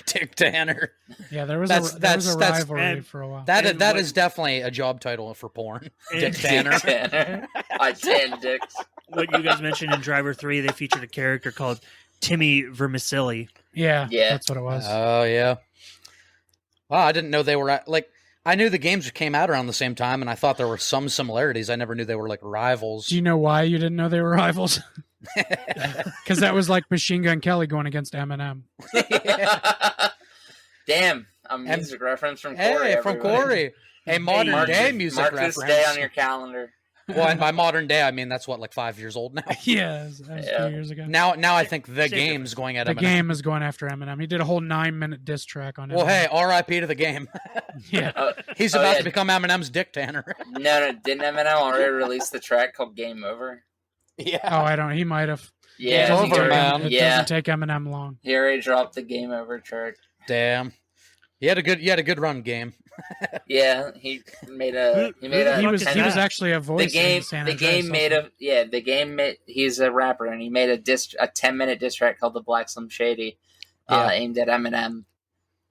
Dick Tanner. Yeah, there was That's- a that's- rivalry and- for a while. That And that what- is definitely a job title for porn. And Dick Tanner. Tanner. I tan dicks. What you guys mentioned in Driver 3, they featured a character called Timmy Vermicelli. Yeah, Yeah. that's what it was. Oh yeah. Wow, I didn't know they were like. I knew the games came out around the same time, and I thought there were some similarities. I never knew they were like rivals. Do you know why you didn't know they were rivals? Because that was like Machine Gun Kelly going against Eminem. Damn. A And- music reference from Corey. Hey, from everybody. Corey, a modern Mark- day music Mark reference. this day on your calendar. Well, and by modern day, I mean that's what, like 5 years old now. Yeah, that was Yeah. 2 years ago. Now I think the Same game's going at The Eminem. game is going after Eminem. He did a whole 9-minute diss track on Eminem. Well, hey, R.I.P. to the game. Yeah. He's Oh, about yeah. to become Eminem's Dick Tanner. No, didn't Eminem already release the track called Game Over? Yeah. Oh, I don't. He might have. Yeah, It's he over, already- man. It Yeah, doesn't take Eminem long. he already dropped the Game Over track. Damn. You had a good run game. Yeah, he made a Who he the He fuck was that? actually a voice in San the Andreas game made also. he's a rapper and he made a 10-minute diss track called the Black Slim Shady, Yeah. aimed at Eminem.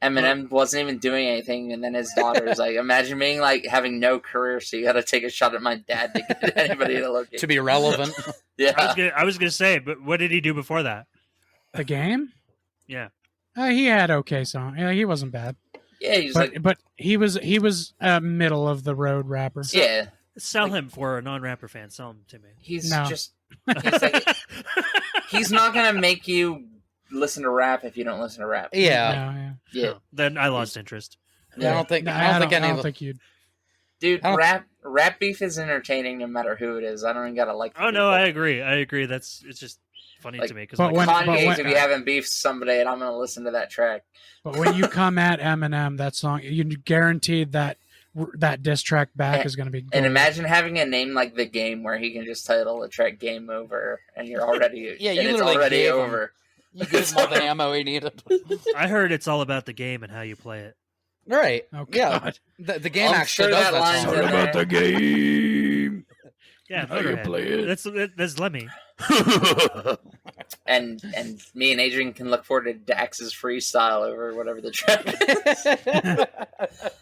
Eminem wasn't even doing anything, and then his daughter's like, imagine being like having no career, so you got to take a shot at my dad to get anybody to look at. To be relevant. Yeah, I was gonna say, but what did he do before that? The game? Yeah. He had okay song. Yeah, he wasn't bad. yeah, he's But like, but he was a middle of the road rapper. yeah, Sell him for a non-rapper fan. Sell him to me. he's No. just he's like, he's not gonna make you listen to rap if you don't listen to rap. Yeah. No, yeah. Yeah, Then I lost interest. I don't think No, I don't think any I of don't think you'd. dude, I don't- rap beef is entertaining no matter who it is. I don't even gotta like. Oh no, I agree. It's just funny Like, to me because But when- Kanye's if you haven't beefed somebody, and I'm gonna listen to that track. But when you come at Eminem, that song, you guaranteed that diss track back is going to be. And gold. imagine having a name like The Game where he can just title the track Game Over and you're already Yeah, you and it's literally already gave him- over. You gave him all the ammo he needed. I heard it's all about the game and how you play it. Right. Oh Yeah. God! The game I'm actually sure does that that line's song. in there. the game. Yeah, How you Motorhead. play it. That's Lemmy. And me and Adrian can look forward to Dax's freestyle over whatever the track is.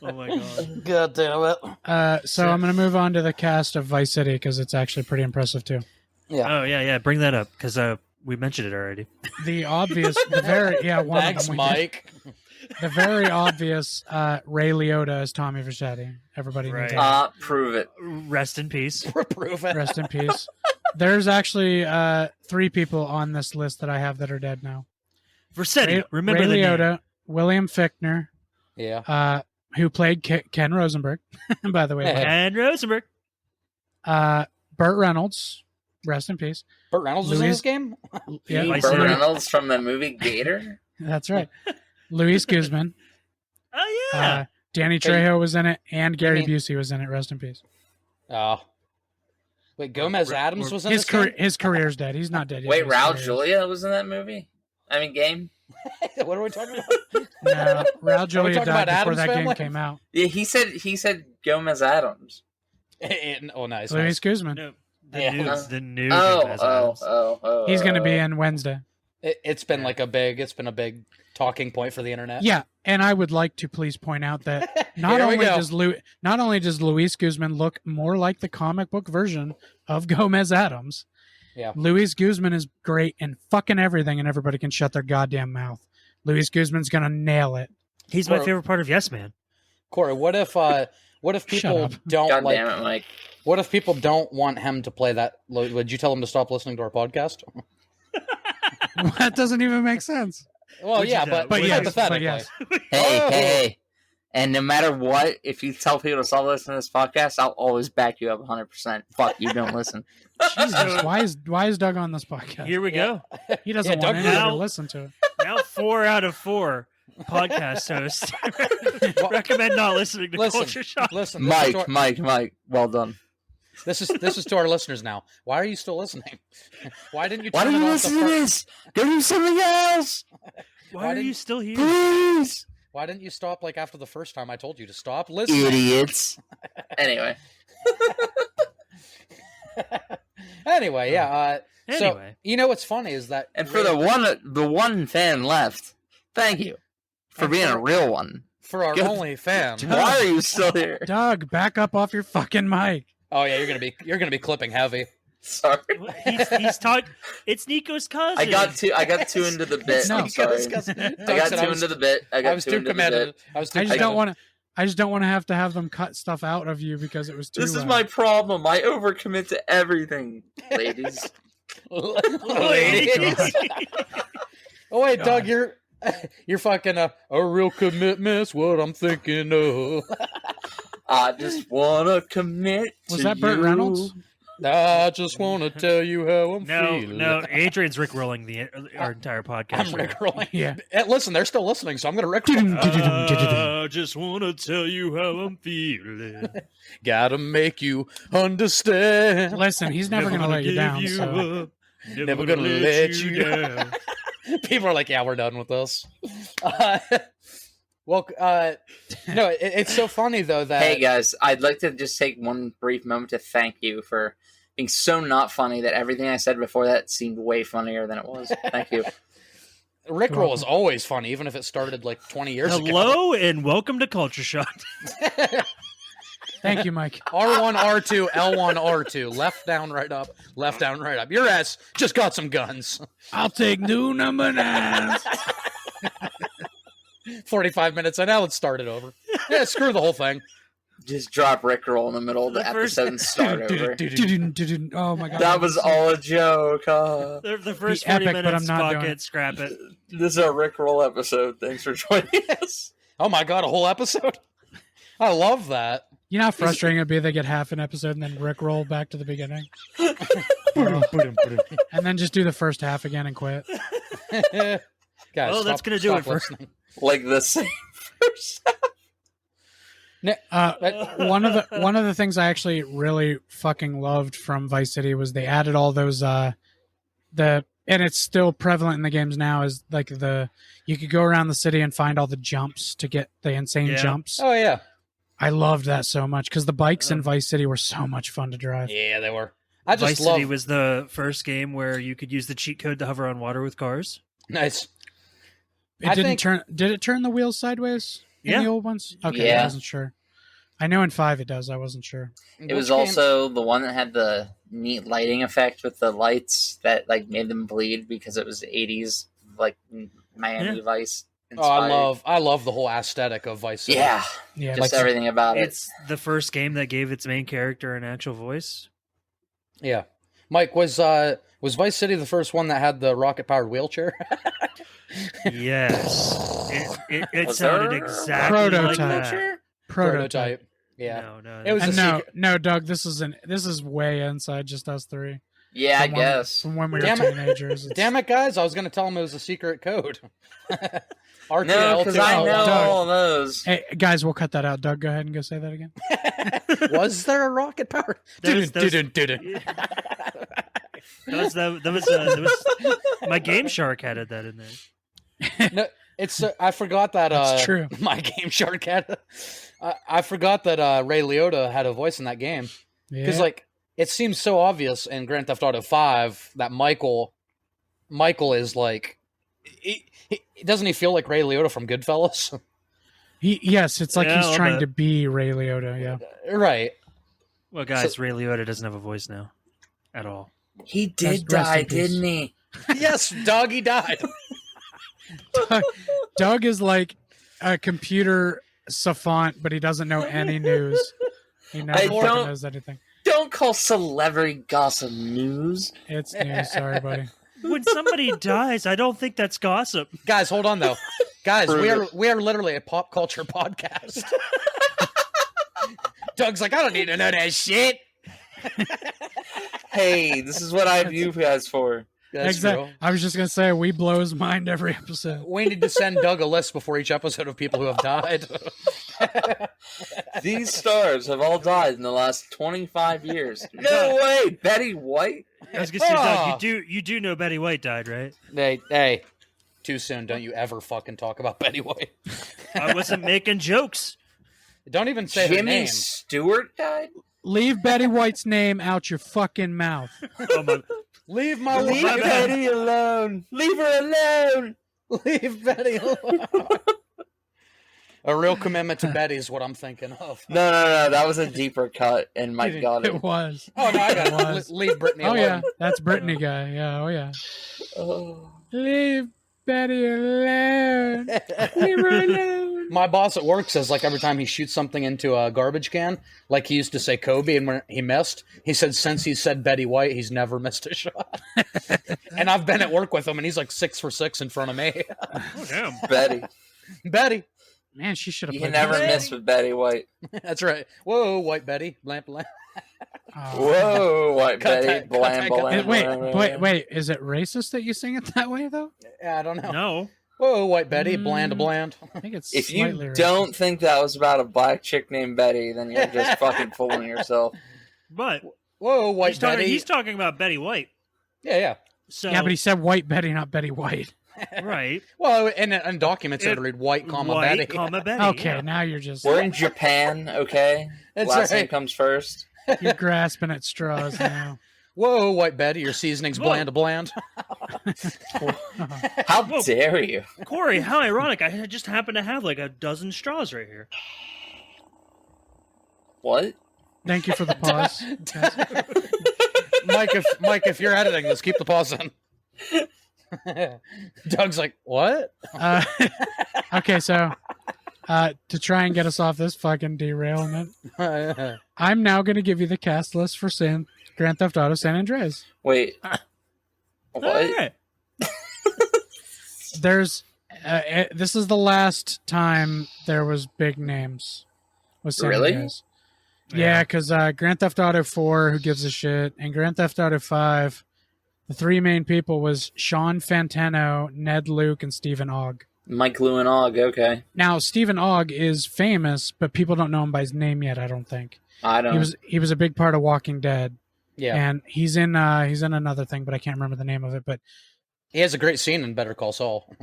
Oh my god. God damn it. So I'm going to move on to the cast of Vice City because it's actually pretty impressive too. Yeah. Oh yeah. Bring that up because We mentioned it already. The obvious, the very one Thanks, of them we did. Mike. The very obvious Ray Liotta as Tommy Vercetti. Everybody needs Right. to Prove it. Rest in peace. Reprove it. rest in peace. There's actually 3 people on this list that I have that are dead now. Vercetti. Remember Ray the Liotta, name. William Fichtner, Yeah. who played Ken Rosenberg, by the way. And Rosenberg. Burt Reynolds, rest in peace. Burt Reynolds was in Louis- this game? Yeah, Vice Burt City. Reynolds from the movie Gator. that's right. Luis Guzman, Oh yeah. Danny Trejo was in it, and Gary mean- Busey was in it. Rest in peace. Oh. Wait, Gomez Adams was in His this game? his career's dead. He's not dead yet. Wait, His Raul career is- Julia was in that movie? I mean, game? What are we talking about? No, Raul Julia talking died about before Addams that Family? game came out. Yeah, he said Gomez Adams. Oh, nice. Luis nice. Guzman. No, the Yeah. news. The new. Oh, Gomez oh, Adams. oh. He's going to be in Wednesday. It's been like a big talking point for the internet. Yeah, and I would like to please point out that not Here we only go. does Luis Guzman look more like the comic book version of Gomez Adams. Yeah. Luis Guzman is great in fucking everything, and everybody can shut their goddamn mouth. Luis Guzman's gonna nail it. He's my Or- favorite part of Yes Man. Corey, what if Shut people up. don't God like? damn it, Mike. What if people don't want him to play that? Would you tell them to stop listening to our podcast? That doesn't even make sense. Well, Would you yeah, know? but, But yes, hypothetically. yes. Hey, Oh. hey. And no matter what, if you tell people to stop listening to this podcast, I'll always back you up 100%. Fuck, you don't listen. Jesus, why is Doug on this podcast? Here we Yeah. go. He doesn't Yeah, want Doug anybody to now- listen to it. Now 4 out of 4 podcast hosts recommend not listening to Listen, Culture Shock. Listen, this is, to Mike, well done. this is to our listeners now. Why are you still listening? Why didn't you? Why turn do it you off the listen to fir- this? Go do something else! Why why are didn't- you still here? Please! Why didn't you stop like after the first time I told you to stop listening? Idiots. Anyway. Anyway, yeah. So Anyway. you know what's funny is that And for the one fan left, thank you for And being for- a real one. for our Good. only fan. Why are you still here? Doug, back up off your fucking mic. Oh yeah, you're gonna be clipping heavy. Sorry. He's talking. It's Nico's cousin. I got too into the bit. No. I'm sorry. I got too into the bit. I was too committed. I was too. I just committed. don't want to have them cut stuff out of you because it was too. This is my problem. I overcommit to everything, ladies. Ladies. Oh wait, God. Doug, you're fucking a real commitment's what I'm thinking of. I just wanna commit. Was to that Burt you. Reynolds? I just want to tell you how I'm No, feeling. no. Adrian's rickrolling our entire podcast. I'm right rickrolling. Yeah. Listen, they're still listening, so I'm gonna rickroll. now. I just want to tell you how I'm feeling. Gotta make you understand. Listen, he's never going to let you give down. you So. up. Never gonna let you down. People are like, "Yeah, we're done with this." No, it's so funny though that Hey guys, I'd like to just take one brief moment to thank you for being so not funny that everything I said before that seemed way funnier than it was. Thank you. Rickroll is always funny, even if it started like 20 years ago. Hello and welcome to Culture Shock. Thank you, Mike. R1, R2, L1, R2. Left, down, right up. Left, down, right up. Your ass just got some guns. I'll take new number 9. 45 minutes in. Now let's start it over. Yeah, screw the whole thing. Just drop Rickroll in the middle of the The first- episode and start over. Oh my god. That was all a joke. The first Be 40 epic, but minutes, I'm not fuck doing it, scrap it. This is our Rickroll episode. Thanks for joining us. Oh my god, a whole episode? I love that. You know how frustrating it'd be they get half an episode and then Rick roll back to the beginning? And then just do the first half again and quit. Guys, Well, that's gonna do it for- listening. Like the same first. One of the things I actually really fucking loved from Vice City was they added all those and it's still prevalent in the games now is like you could go around the city and find all the jumps to get the insane Yeah. jumps. Oh, yeah. I loved that so much because the bikes in Vice City were so much fun to drive. Yeah, they were. I just Vice love... City was the first game where you could use the cheat code to hover on water with cars. Nice. It I didn't think- turn. Did it turn the wheels sideways in Yeah. the old ones? Okay, Yeah. I wasn't sure. I know in 5 it does. I wasn't sure. It was also the one that had the neat lighting effect with the lights that like made them bleed because it was the 80s, like Miami Vice. Oh, I love the whole aesthetic of Vice City. Yeah, Yeah, just like, everything about it. It's the first game that gave its main character an actual voice. Yeah. Mike, was Vice City the first one that had the rocket powered wheelchair? Yes. It Was sounded there exactly Prototype. like that. prototype. Yeah. No. It was And a no, secret. no, Doug, this is way inside just us three. Yeah, I From when- guess. From when we were Damn it. teenagers. It's- Damn it, guys! I was going to tell him it was a secret code. RTL No, because I Oh, know Doug. all of those. Hey, guys, we'll cut that out. Doug, go ahead and go say that again. Was there a rocket powered? That was- That was my Game Shark had that in there. No, it's I forgot that. That's true. My Game Shark had. I forgot that Ray Liotta had a voice in that game because Yeah. like it seems so obvious in Grand Theft Auto 5 that Michael is like. Doesn't he feel like Ray Liotta from Goodfellas? Yes, it's like Yeah, a he's little trying bit. to be Ray Liotta. Yeah. Right. Well, guys, Ray Liotta doesn't have a voice now, at all. He Rest- did rest die, in peace. didn't he? Yes, doggy died. Doug is like a computer savant, but he doesn't know any news. He never I fucking don't- knows anything. Don't call celebrity gossip news. It's news. Sorry, buddy. When somebody dies, I don't think that's gossip. Guys, hold on though. Guys, Prove we are literally a pop culture podcast. Doug's like, I don't need to know that shit. Hey, this is what I have you guys for. That's Exactly. true. I was just gonna say we blow his mind every episode. We need to send Doug a list before each episode of people who have died. These stars have all died in the last 25 years. No way, Betty White. I was gonna say, Ah. Doug, you do know Betty White died, right? Hey, too soon. Don't you ever fucking talk about Betty White. I wasn't making jokes. Don't even say her Jimmy name. Stewart died. Leave Betty White's name out your fucking mouth. Oh, my, Leave my Leave my wife. bad. Betty alone. Leave her alone. Leave Betty alone. A real commitment to Betty is what I'm thinking of. No. That was a deeper cut, and my God, It was. Oh no, I got It was. it. Leave Brittany Oh alone. yeah, that's Brittany guy. Yeah. Oh yeah. oh. Leave Betty alone. Leave her alone. My boss at work says like every time he shoots something into a garbage can, like he used to say Kobe, and when he missed, he said since he said Betty White, he's never missed a shot. And I've been at work with him, and he's like 6 for 6 in front of me. oh damn. Betty. Betty, Man, she should have You played. can never that. miss with Betty White. that's right. Whoa, White Betty, blamp, blamp. Oh. Whoa, White Cut Betty. that, cut Blam, that, cut blam, that. Wait, blam, wait, blam. wait. Is it racist that you sing it that way though? Yeah, I don't know. No. Whoa, White Betty, bland, bland. I think it's If slightly you racist. don't think that was about a black chick named Betty, then you're just fucking fooling yourself. But Whoa, White Betty. he's talking about Betty White. Yeah. So Yeah, but he said White Betty, not Betty White. right. Well, in documents it would read White, comma White, Betty. comma Betty. Okay, yeah. now you're just We're in Japan, okay? That's Last name right. comes first. you're grasping at straws now. Whoa, White Betty, your seasoning's Whoa. bland, bland. How Whoa. dare you? Corey, how ironic! I just happen to have like a dozen straws right here. What? Thank you for the pause. Mike, if you're editing this, keep the pause in. Doug's like, what? Okay, so to try and get us off this fucking derailment, I'm now going to give you the cast list for Grand Theft Auto San Andreas. Wait. What? Alright. There's this is the last time there was big names with San Really? Andreas. Yeah, because Grand Theft Auto 4, who gives a shit, and Grand Theft Auto 5, the three main people was Sean Fantano, Ned Luke, and Stephen Ogg. Mike Lewinog, okay. Now, Stephen Ogg is famous, but people don't know him by his name yet, I don't think. I don't He was a big part of Walking Dead. Yeah, And he's in another thing, but I can't remember the name of it. But he has a great scene in Better Call Saul.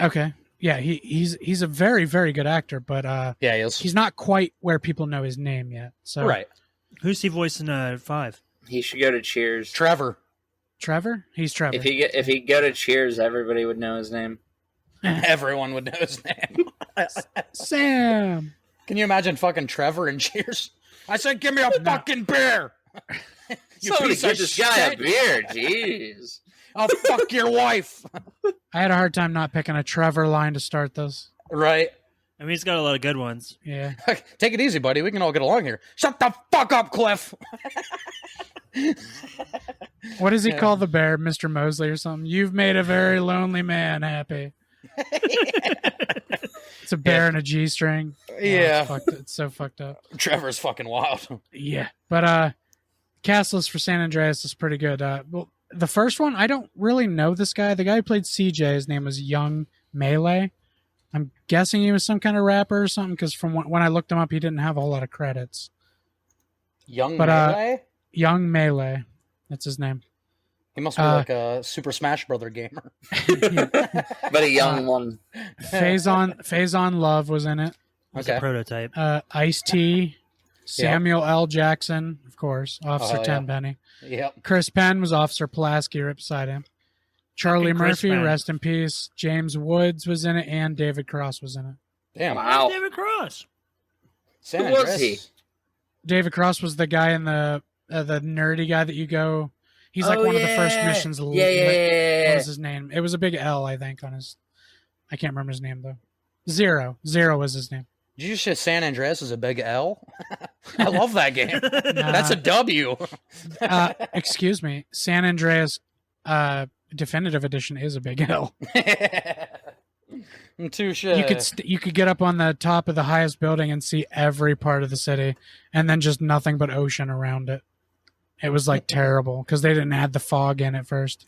okay. Yeah, he's a very, very good actor, but Yeah, he is. he's not quite where people know his name yet. So Right, Who's he voicing 5? he should go to Cheers. Trevor. Trevor? He's Trevor. If he go to Cheers, everybody would know his name. Everyone would know his name. Sam. Can you imagine fucking Trevor and Cheers? I said, give me a fucking beer. You Somebody piece of get this guy a shit. beer, jeez. I'll fuck your wife. I had a hard time not picking a Trevor line to start this. Right. I mean, he's got a lot of good ones. Yeah. Take it easy, buddy. We can all get along here. Shut the fuck up, Cliff. What does he Yeah. call the bear, Mr. Mosley or something? You've made a very lonely man happy. It's a bear and a G-string. Oh, Yeah. it's so fucked up. Trevor's fucking wild. Yeah. But cast list for San Andreas is pretty good. Well, the first one, I don't really know this guy. The guy who played CJ, his name was Young Melee. I'm guessing he was some kind of rapper or something, because from when I looked him up, he didn't have a whole lot of credits. Young But, Melee? Young Melee. That's his name. He must be like a Super Smash Brother gamer. But a young one. Faison Love was in it. He's Okay. a prototype. Ice-T, Samuel L. Jackson, of course, Officer Oh, yeah. Tenpenny. Yep. Chris Penn was Officer Pulaski right beside him. Charlie Fucking Chris Murphy, Penn. rest in peace. James Woods was in it, and David Cross was in it. Damn. Wow. David Cross. San Who was Andreas. he? David Cross was the guy in the nerdy guy that you go. He's like Oh, one of the first yeah. missions. Yeah, What yeah. was his name? It was a big L, I think, on his. I can't remember his name though. Zero was his name. Did you just say San Andreas is a big L? I love that game. That's a W. Excuse me, San Andreas Definitive Edition is a big L. Touche. You could get up on the top of the highest building and see every part of the city, and then just nothing but ocean around it. It was like terrible because they didn't add the fog in at first.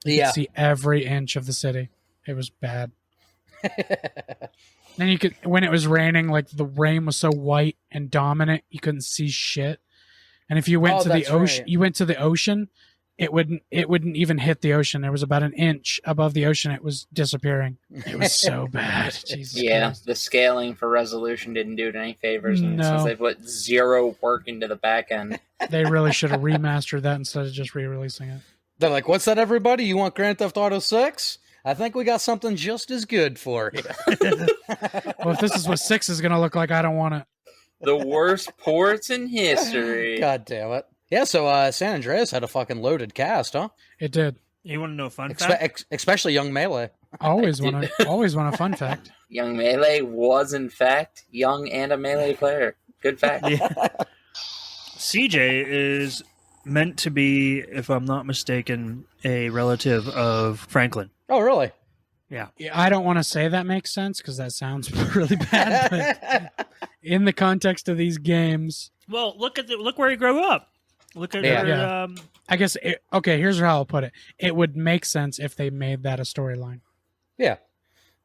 You Yeah. could see every inch of the city. It was bad. Then you could, when it was raining, like the rain was so white and dominant, you couldn't see shit. And if you went Oh, to the that's ocean, right. you went to the ocean, it wouldn't even hit the ocean. There was about an inch above the ocean. It was disappearing. It was so bad. Jesus Yeah, Christ. the scaling for resolution didn't do it any favors, and No. since they put zero work into the back end. They really should have remastered that instead of just re-releasing it. They're like, what's that, everybody? You want Grand Theft Auto 6? I think we got something just as good for you. Well, if this is what 6 is going to look like, I don't want it. The worst ports in history. God damn it. Yeah, so San Andreas had a fucking loaded cast, huh? It did. You want to know a fun fact? Especially Young Melee. Always want a fun fact. Young Melee was, in fact, young and a Melee player. Good fact. Yeah. CJ is meant to be, if I'm not mistaken, a relative of Franklin. Oh, really? Yeah, I don't want to say that makes sense because that sounds really bad. But in the context of these games, Well, look where he grew up. Look at Yeah. her, Yeah. I guess. Okay, here's how I'll put it. It would make sense if they made that a storyline. Yeah.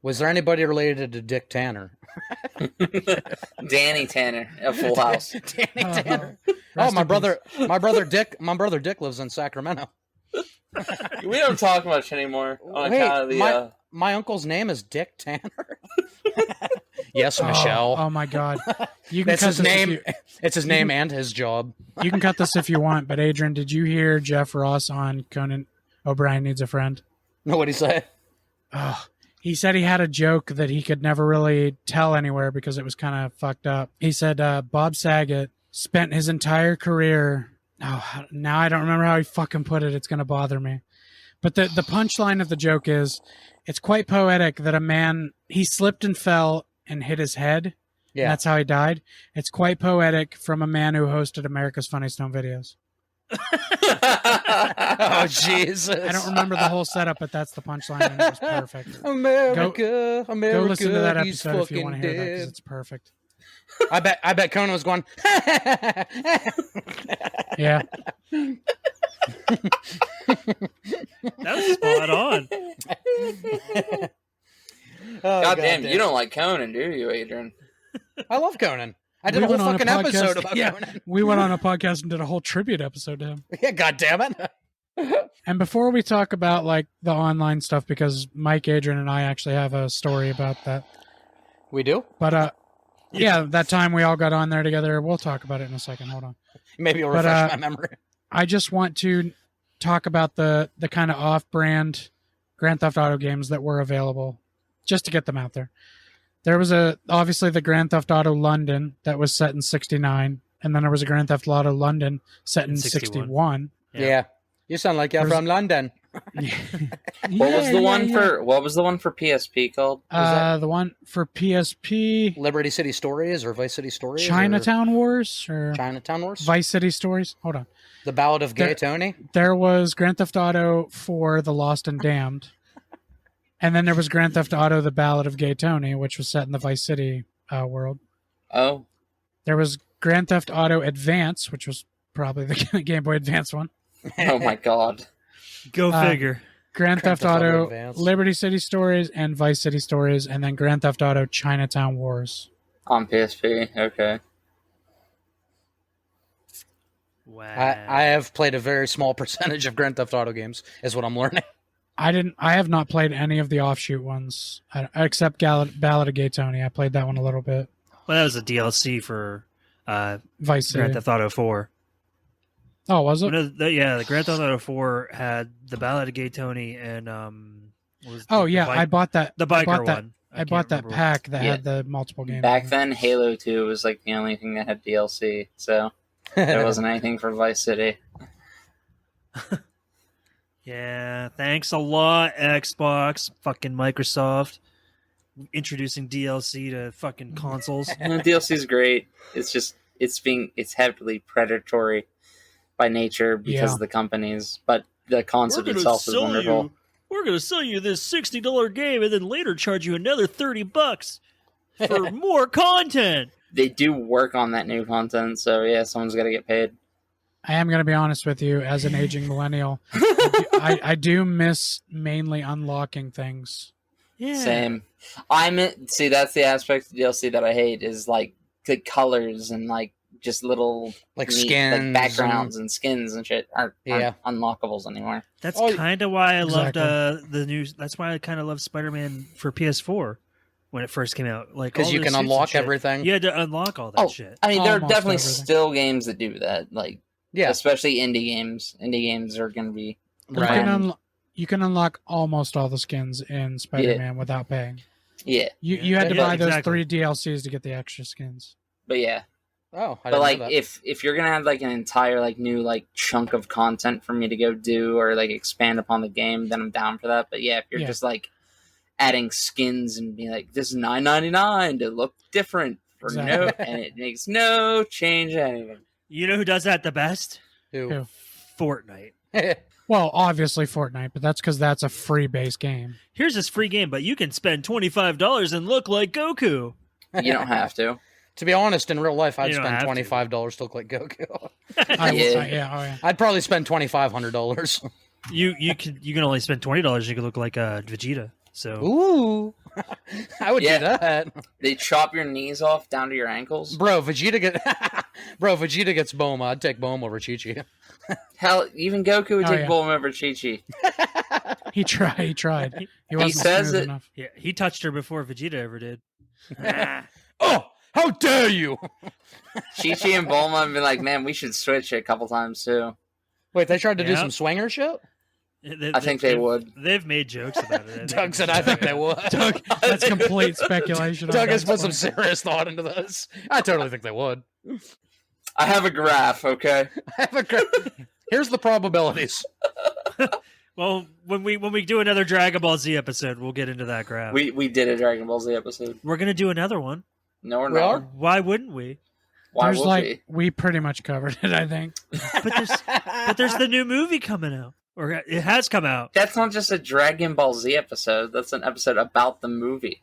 Was there anybody related to Dick Tanner? Danny Tanner of Full House. Danny Tanner. Rest Oh, in my peace. brother Dick lives in Sacramento. We don't talk much anymore on Wait, account of the. my uncle's name is Dick Tanner. Yes, Michelle. Oh my God! You can That's cut his this if name. you- It's his name and his job. You can cut this if you want, but Adrian, did you hear Jeff Ross on Conan O'Brien Needs a Friend? Know what he say? Oh, he said he had a joke that he could never really tell anywhere because it was kind of fucked up. He said Bob Saget spent his entire career. Oh, now I don't remember how he fucking put it. It's going to bother me. But the punchline of the joke is, it's quite poetic that a man, he slipped and fell and hit his head. And Yeah. that's how he died. It's quite poetic from a man who hosted America's Funniest Home Videos. Oh Jesus! I don't remember the whole setup, but that's the punchline, and it was perfect. America, America. Go listen to that he's episode if you fucking want to hear that, because dead. it's perfect. I bet Conan was going. Yeah. That was spot on. Oh, God damn, you don't like Conan, do you, Adrian? I love Conan. I did We a whole went on a fucking episode podcast- about yeah. Conan. We went on a podcast and did a whole tribute episode to him. Yeah, God damn it. And before we talk about like the online stuff, because Mike, Adrian, and I actually have a story about that. We do? But yeah, that time we all got on there together. We'll talk about it in a second. Hold on. Maybe you'll But, refresh my memory. I just want to talk about the kind of off-brand Grand Theft Auto games that were available, just to get them out there. There was obviously the Grand Theft Auto London that was set in 69, and then there was a Grand Theft Auto London set in 61. Yeah. You sound like you're There's- from London. What was the one for PSP called? The one for PSP, Liberty City Stories or Vice City Stories? Chinatown Wars or Or Chinatown Wars? Vice City Stories. Hold on. The Ballad of Gay There- Tony? There was Grand Theft Auto 4, The Lost and Damned. And then there was Grand Theft Auto, The Ballad of Gay Tony, which was set in the Vice City world. Oh, There was Grand Theft Auto Advance, which was probably the Game Boy Advance one. oh my god. Go figure. Grand Grand Theft Theft Auto Auto Advance. Liberty City Stories and Vice City Stories, and then Grand Theft Auto Chinatown Wars. On PSP, okay. Wow. I have played a very small percentage of Grand Theft Auto games, is what I'm learning. I have not played any of the offshoot ones except Ballad of Gay Tony. I played that one a little bit. Well, that was a DLC for Vice City. Grand Theft Auto 4. Oh, was it? No, the Grand Theft Auto 4 had the Ballad of Gay Tony and what was Oh the yeah, bike- I bought that. the I biker bought that, one. I can't bought that remember what- pack that Yeah. had the multiple games. Back then, Halo 2 was like the only thing that had DLC, so there wasn't anything for Vice City. Yeah, thanks a lot, Xbox, fucking Microsoft, introducing DLC to fucking consoles. DLC is great. It's just it's heavily predatory by nature because Yeah. of the companies, but the concept itself is wonderful. We're gonna sell you this $60 game and then later charge you another $30 for more content. They do work on that new content, so yeah, someone's got to get paid. I am going to be honest with you, as an aging millennial, I do miss mainly unlocking things. Yeah. Same. See, that's the aspect of DLC that I hate is like the colors and like just little Like neat, skins. backgrounds and skins and shit aren't Yeah. unlockables anymore. That's Oh, kind of why I loved exactly. the new. That's why I kind of loved Spider-Man for PS4 when it first came out. Like Because all you the can suits and unlock shit. everything. You had to unlock all that Oh, shit. I mean, there are Almost definitely everything. still games that do that. Like, Yeah. especially indie games. Indie games are going to be Right. You can unlock almost all the skins in Spider-Man without paying. yeah, You had to Yeah, buy those exactly. 3 DLCs to get the extra skins. but yeah. Oh, I But didn't like, know that. if you're gonna have like an entire like new like chunk of content for me to go do or like expand upon the game, then I'm down for that. But yeah, if you're Yeah. just like adding skins and being like, this is $9.99 to look different for no, Exactly. and it makes no change anything. You know who does that the best? Who? Fortnite. Well, obviously Fortnite, but that's because that's a free base game. Here's this free game, but you can spend $25 and look like Goku. You don't have to. To be honest, in real life, I'd You don't spend have to. $25 to look like Goku. I will Yeah. say, yeah, oh yeah. I'd probably spend $2,500. You can only spend $20. You can look like Vegeta. So Ooh, I would Yeah. do that, They chop your knees off down to your ankles. bro. Vegeta gets Bulma. I'd take Bulma over Chi-Chi. Hell, even Goku would Oh, take yeah. Bulma over Chi-Chi. He tried. He wasn't says smooth it- enough. yeah, he touched her before Vegeta ever did. Ah. Oh, how dare you! Chi-Chi and Bulma have been like, man, we should switch it a couple times too. Wait, they tried to do Yeah. some swinger shit. I think they would. They've made jokes about it. Doug said, "I think they would." Doug, that's complete speculation. on Doug has Doug's put some part. serious thought into this. I totally think they would. I have a graph, okay? I have a Here's the probabilities. Well, when we do another Dragon Ball Z episode, we'll get into that graph. We did a Dragon Ball Z episode. We're gonna do another one. No, we're We not. are? Why wouldn't we? Why There's would like we pretty much covered it, I think. But there's the new movie coming out, or it has come out. That's not just a Dragon Ball Z episode. That's an episode about the movie.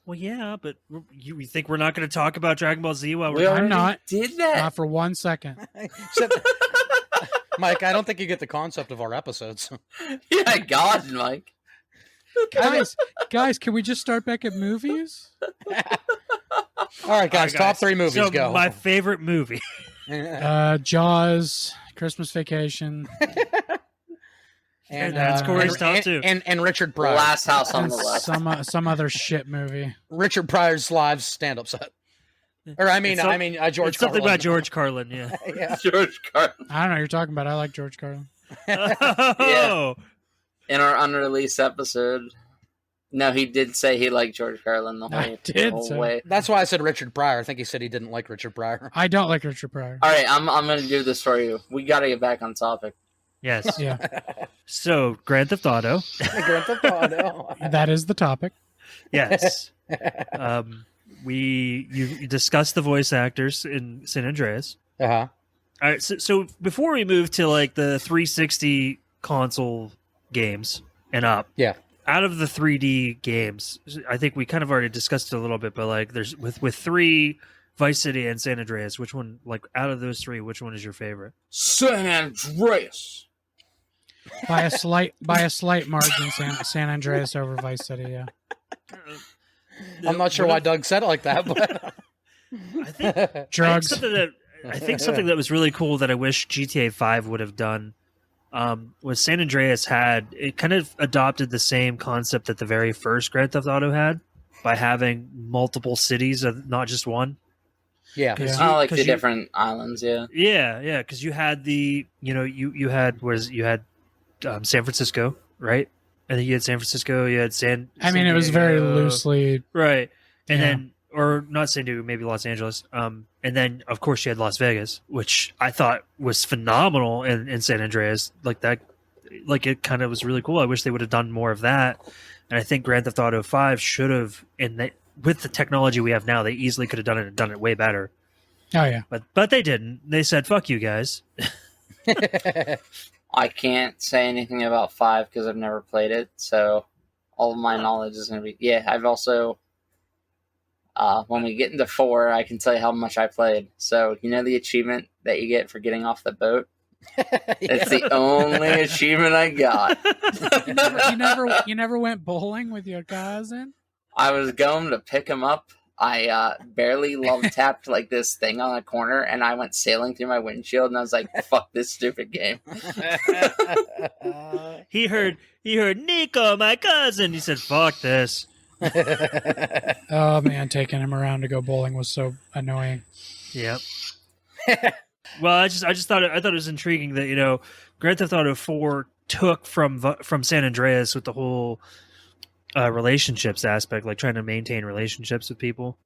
Well, yeah, but you think we're not going to talk about Dragon Ball Z while We we're? I'm already not. did that. Not for 1 second. Said- Mike, I don't think you get the concept of our episodes. Yeah, God, Mike. Guys, can we just start back at movies? All right, guys, All right, top 3 movies. So go. my favorite movie. Jaws, Christmas Vacation, And that's Corey's top 2. And Richard Pryor. Last house on and the left. some other shit movie. Richard Pryor's live stand-up set. Or I mean, It's some- George. It's something Carlin. about George Carlin. Yeah. Yeah. George Carlin. I don't know what you're talking about. I like George Carlin. Oh, In our unreleased episode, No, he did say he liked George Carlin the I whole, did the whole say. way. That's why I said Richard Pryor. I think he said he didn't like Richard Pryor. I don't like Richard Pryor. All right, I'm gonna do this for you. We got to get back on topic. Yes. Yeah, So, Grand Theft Auto. Grand Theft Auto. that is the topic. Yes. You discussed the voice actors in San Andreas. Uh-huh. All right, so before we move to like the 360 console games and up, Yeah. out of the 3D games, I think we kind of already discussed it a little bit, but like there's with 3 Vice City and San Andreas, which one, like out of those 3, which one is your favorite? San Andreas. By a slight margin, San Andreas over Vice City. Yeah. I'm not sure why Doug said it like that, but I think Drugs. I think something that was really cool that I wish GTA 5 would have done was San Andreas it kind of adopted the same concept that the very first Grand Theft Auto had by having multiple cities, not just one. yeah. Yeah. It's not like the you- different islands, yeah. Yeah, because you had you had San Francisco, right? And then you had San Francisco, you had I mean, it was very Diego, loosely. right, and Yeah. then or not San Diego, maybe Los Angeles, and then of course you had Las Vegas, which I thought was phenomenal in San Andreas, like that, like it kind of was really cool. I wish they would have done more of that, and I think Grand Theft Auto 5 should have, with the technology we have now, they easily could have done it and done it way better. Oh yeah. But they didn't. They said, "Fuck you guys." I can't say anything about 5 because I've never played it, so all of my knowledge is going to be... Yeah, I've also... when we get into 4, I can tell you how much I played. So, you know the achievement that you get for getting off the boat? It's the only achievement I got. You never went bowling with your cousin? I was going to pick him up. I barely love tapped like this thing on a corner, and I went sailing through my windshield, and I was like, "Fuck this stupid game." He heard Nico, my cousin. He said, "Fuck this." Oh man, taking him around to go bowling was so annoying. Yep. Well, I just thought it was intriguing that Grand Theft Auto 4 took from San Andreas with the whole relationships aspect, like trying to maintain relationships with people.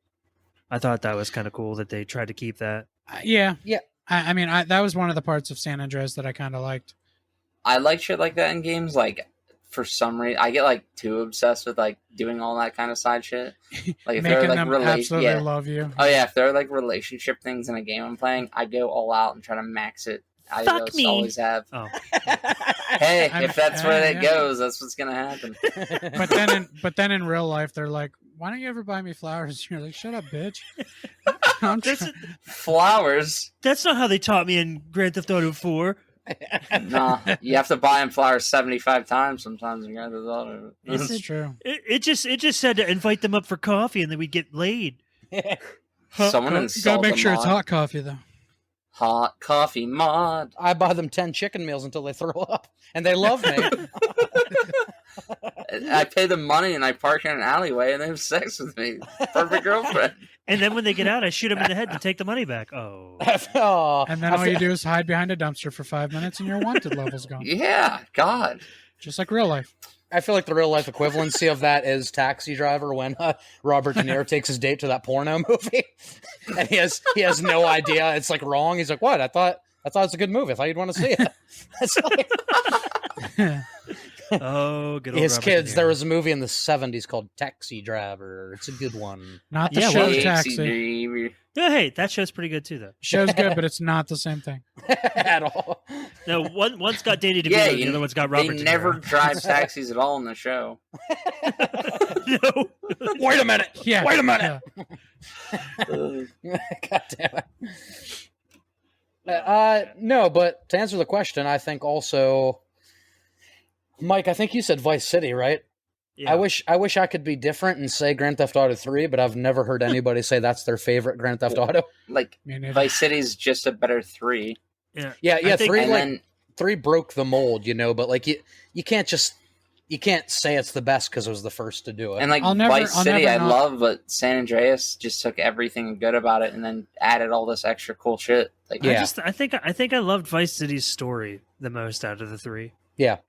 I thought that was kind of cool that they tried to keep that. Yeah. Yeah. I mean, that was one of the parts of San Andreas that I kind of liked. I like shit like that in games. Like, for some reason, I get like too obsessed with like doing all that kind of side shit. Like if Making they're like them absolutely love you. Oh yeah, if there are like relationship things in a game I'm playing, I go all out and try to max it. I Fuck just me. always have. Oh, Hey, I'm- if that's where it yeah. goes, that's what's gonna happen. But then in real life, they're like, "Why don't you ever buy me flowers?" You're like, "Shut up, bitch." I'm that's try- Flowers? that's not how they taught me in Grand Theft Auto 4. Nah, you have to buy them flowers 75 times sometimes in Grand Theft Auto. It's It's true. It just said to invite them up for coffee and then we'd get laid. Someone You gotta installed make a sure it's mod. hot coffee though. Hot coffee mod. I buy them 10 chicken meals until they throw up, and they love me. I pay them money and I park in an alleyway and they have sex with me. Perfect girlfriend. And then when they get out, I shoot them in the head to take the money back. Oh, Oh, And then I all feel- you do is hide behind a dumpster for 5 minutes, and your wanted level's gone. Yeah, God. Just like real life. I feel like the real life equivalency of that is Taxi Driver when Robert De Niro takes his date to that porno movie, and he has no idea it's like wrong. He's like, "What? I thought it's a good movie. I thought you'd want to see it." It's like, oh, good old his Robert kids. De Niro. There was a movie in the '70s called Taxi Driver. It's a good one. Not the Yeah, show well, Taxi. Driver. Yeah, hey, that show's pretty good too, though. Show's good, but it's not the same thing. At all. No, one's got Danny DeVito, Yeah, the other one's got They Robert. De never Niro. drive taxis at all in the show. No. Wait a minute. Yeah. Wait a minute. Yeah. God damn it. No, but to answer the question, I think also, Mike, I think you said Vice City, right? Yeah. I wish I could be different and say Grand Theft Auto 3, but I've never heard anybody say that's their favorite Grand Theft Auto. Like, Me neither. Vice City's just a better 3. Yeah. Yeah, I think- three And like then, three broke the mold, but like you can't say it's the best because it was the first to do it. and like I'll never- Vice I'll City, never I not- love, but San Andreas just took everything good about it and then added all this extra cool shit. Like, Yeah. I think I loved Vice City's story the most out of the 3.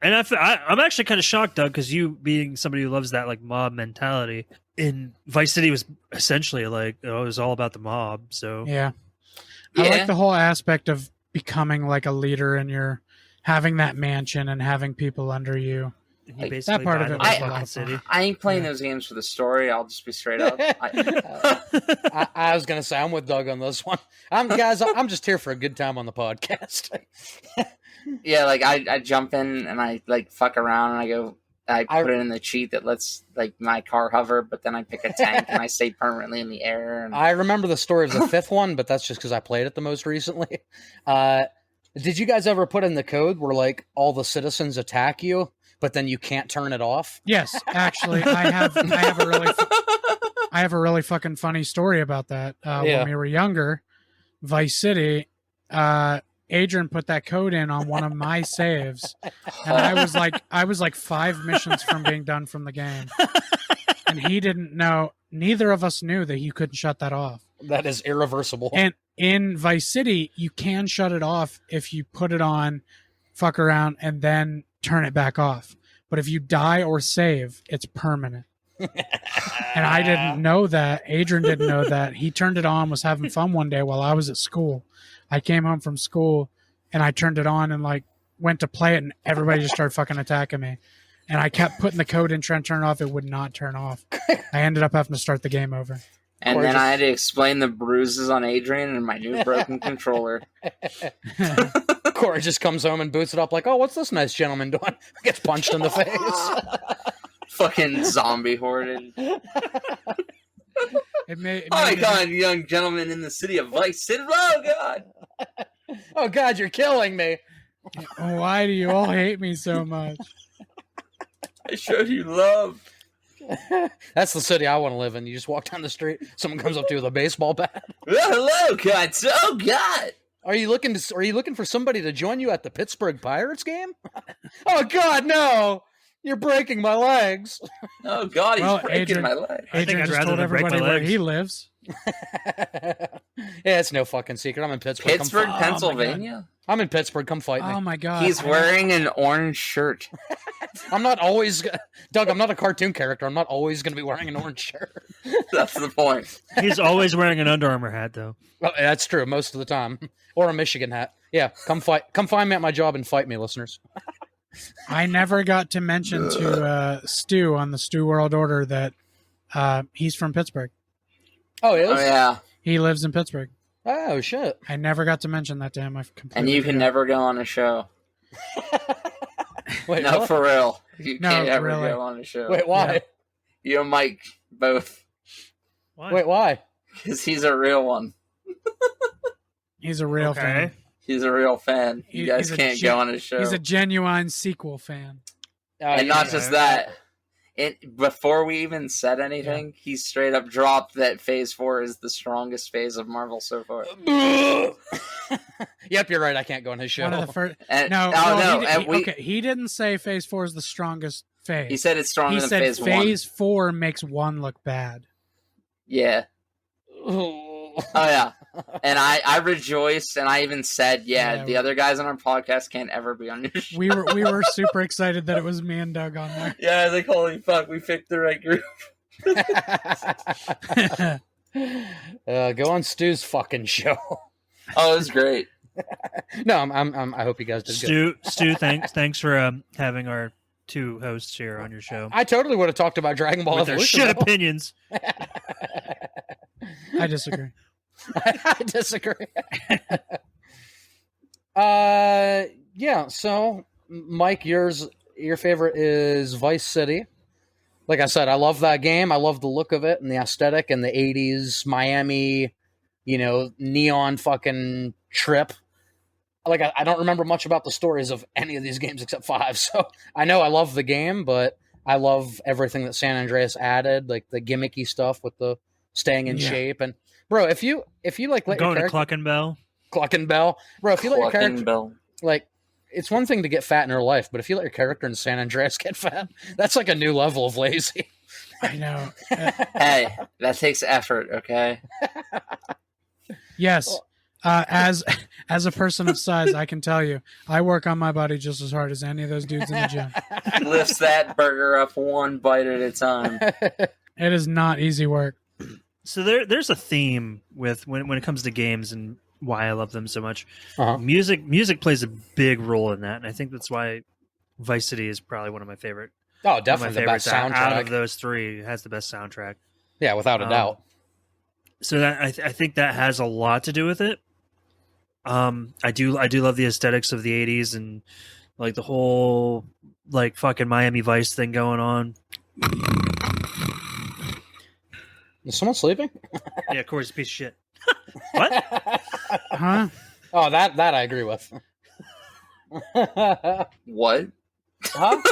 And I'm actually kind of shocked, Doug, because you being somebody who loves that like mob mentality in Vice City was essentially like it was all about the mob. So Yeah. I like the whole aspect of becoming like a leader and you're having that mansion and having people under you. he Like, basically that part of died it on was the a lot fucking of fun. city. I ain't playing Yeah. those games for the story. I'll just be straight up. I was gonna say I'm with Doug on this one. I'm just here for a good time on the podcast. Yeah, like I jump in and I like fuck around and I put it in the cheat that lets like my car hover, but then I pick a tank and I stay permanently in the air. And I remember the story of the fifth one, but that's just because I played it the most recently. Did you guys ever put in the code where like all the citizens attack you, but then you can't turn it off? Yes, actually, I have a really fucking funny story about that. Yeah. When we were younger, Vice City, Adrian put that code in on one of my saves, and I was like 5 missions from being done from the game, and he didn't know. Neither of us knew that you couldn't shut that off. That is irreversible. And in Vice City, you can shut it off if you put it on, fuck around, and then turn it back off. But if you die or save, it's permanent. And I didn't know that. Adrian didn't know that. He turned it on, was having fun one day while I was at school. I came home from school and I turned it on and like went to play it and everybody just started fucking attacking me. And I kept putting the code in trying to turn it off. It would not turn off. I ended up having to start the game over. And Or then just- I had to explain the bruises on Adrian and my new broken controller. Corey just comes home and boots it up like, "Oh, what's this nice gentleman doing?" Gets punched in the face. Fucking zombie horde. It made Oh my it- god, young gentleman in the city of Vice City. Oh god. Oh God, you're killing me. Why do you all hate me so much? I showed you love. That's the city I want to live in. You just walk down the street, someone comes up to you with a baseball bat. Oh, hello, god. Oh god. Are you looking for somebody to join you at the Pittsburgh Pirates game? Oh God, no! You're breaking my legs. Oh god, he's Well, breaking Adrian- my leg. I think Adrian I'd just rather told than break my everybody where legs. he lives. Yeah, it's no fucking secret. I'm in Pittsburgh. Pittsburgh, Oh, my God. Pennsylvania. I'm in Pittsburgh. Come fight me. Oh my god. He's wearing an orange shirt. I'm not always, Doug. I'm not a cartoon character. I'm not always going to be wearing an orange shirt. That's the point. He's always wearing an Under Armour hat, though. Well, that's true most of the time, or a Michigan hat. Yeah, come find me at my job and fight me, listeners. I never got to mention to Stu on the Stu World Order that he's from Pittsburgh. Oh, he is? Oh yeah. He lives in Pittsburgh. Oh shit. I never got to mention that to him. I completely And you can forgot. never go on a show. Wait, No, what? for real. You No, can't ever really. go on a show. Wait, why? Yeah. You and Mike both. Why? Wait, why? Because he's a real one. He's a real Okay. fan. He's a real fan. You guys He's a can't gen- go on a show. He's a genuine sequel fan. And not yeah. just that. Before we even said anything, he straight up dropped that Phase 4 is the strongest phase of Marvel so far. Yep, you're right. I can't go on his show. One of the first. And, No, oh, well, no, and we, okay. He didn't say Phase 4 is the strongest phase. he said it's stronger He than said Phase 1. Phase 4 makes 1 look bad. Yeah. Oh, yeah. And I rejoiced, and I even said, Yeah. the other guys on our podcast can't ever be on your show. We were super excited that it was me and Doug on there. Yeah, I was like, holy fuck, we picked the right group. Go on Stu's fucking show. Oh, it was great. No, I hope you guys did good. Stu, thanks for having our 2 hosts here on your show I totally would have talked about Dragon Ball with their Evolution. shit though. opinions. I disagree. I disagree. Yeah. So, Mike, your favorite is Vice City. Like I said, I love that game. I love the look of it and the aesthetic and the '80s Miami, neon fucking trip. Like I don't remember much about the stories of any of these games except 5. So I know I love the game, but I love everything that San Andreas added, like the gimmicky stuff with the staying in Yeah. shape. And bro, if you like let your Going to character Cluckenbell. Cluckenbell, bro, if you let your Clucking character Bell. like, it's one thing to get fat in real life, but if you let your character in San Andreas get fat, that's like a new level of lazy. I know. Hey, that takes effort, okay? Yes. As As a person of size, I can tell you, I work on my body just as hard as any of those dudes in the gym. He lifts that burger up one bite at a time. It is not easy work. So there's a theme with when it comes to games and why I love them so much. Uh-huh. Music plays a big role in that, and I think that's why Vice City is probably one of my favorite. Oh, one of my definitely the best favorites out of soundtrack. those three. It has the best soundtrack. Yeah, without a doubt. So that I think that has a lot to do with it. I do love the aesthetics of the '80s and like the whole like fucking Miami Vice thing going on. Is someone sleeping? Yeah, Corey's a piece of shit. What? Huh? Oh, that I agree with. What? Huh?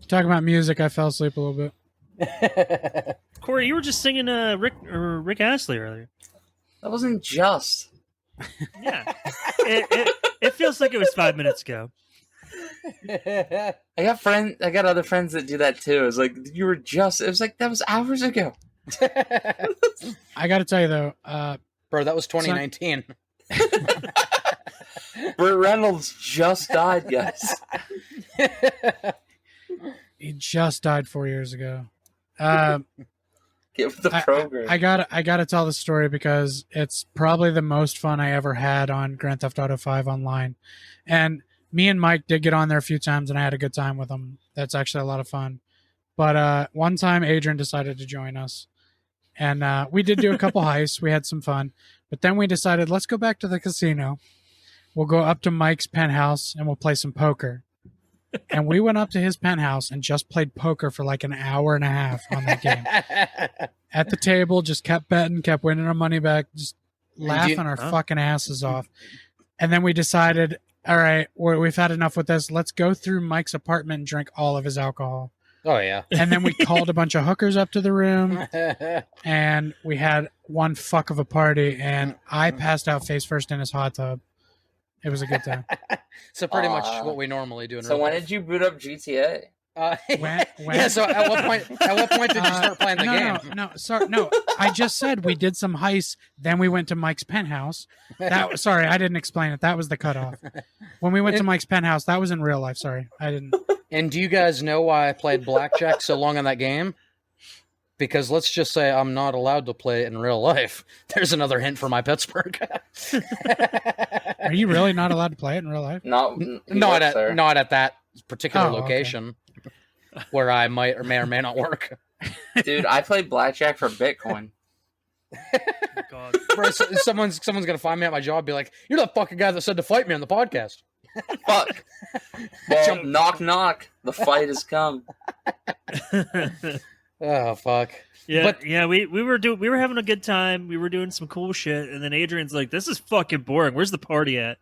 Talking about music, I fell asleep a little bit. Corey, you were just singing Rick Astley earlier. That wasn't just. Yeah, it feels like it was 5 minutes ago. I got other friends that do that too. It's like you were just. It was like that was hours ago. I got to tell you though, Bro, that was 2019. Burt Reynolds just died, guys. he just died 4 years ago. Get with the program. I gotta tell the story because it's probably the most fun I ever had on Grand Theft Auto 5 online, and me and Mike did get on there a few times, and I had a good time with him. That's actually a lot of fun. But one time, Adrian decided to join us, and we did do a couple heists. We had some fun, but then we decided let's go back to the casino. We'll go up to Mike's penthouse and we'll play some poker. And we went up to his penthouse and just played poker for like an hour and a half on that game. At the table, just kept betting, kept winning our money back, just laughing our fucking asses off. And then we decided, all right, we've had enough with this. Let's go through Mike's apartment and drink all of his alcohol. Oh, yeah. And then we called a bunch of hookers up to the room, and we had one fuck of a party, and I passed out face first in his hot tub. It was a good time. So pretty much what we normally do. So when did you boot up GTA? When? Yeah. So at what point did you start playing the game? No. I just said we did some heists. Then we went to Mike's penthouse. Sorry, I didn't explain it. That was the cutoff. When we went to Mike's penthouse, that was in real life. Sorry, I didn't. And do you guys know why I played blackjack so long on that game? Because let's just say I'm not allowed to play it in real life. There's another hint for my Pittsburgh. Are you really not allowed to play it in real life? Not at that particular location where I might or may or may not work. Dude, I played blackjack for Bitcoin. God. Bro, someone's gonna find me at my job and be like, "You're the fucking guy that said to fight me on the podcast." Fuck. Well, knock knock. The fight has come. Oh fuck. Yeah, we were having a good time. We were doing some cool shit, and then Adrian's like, "This is fucking boring. Where's the party at?"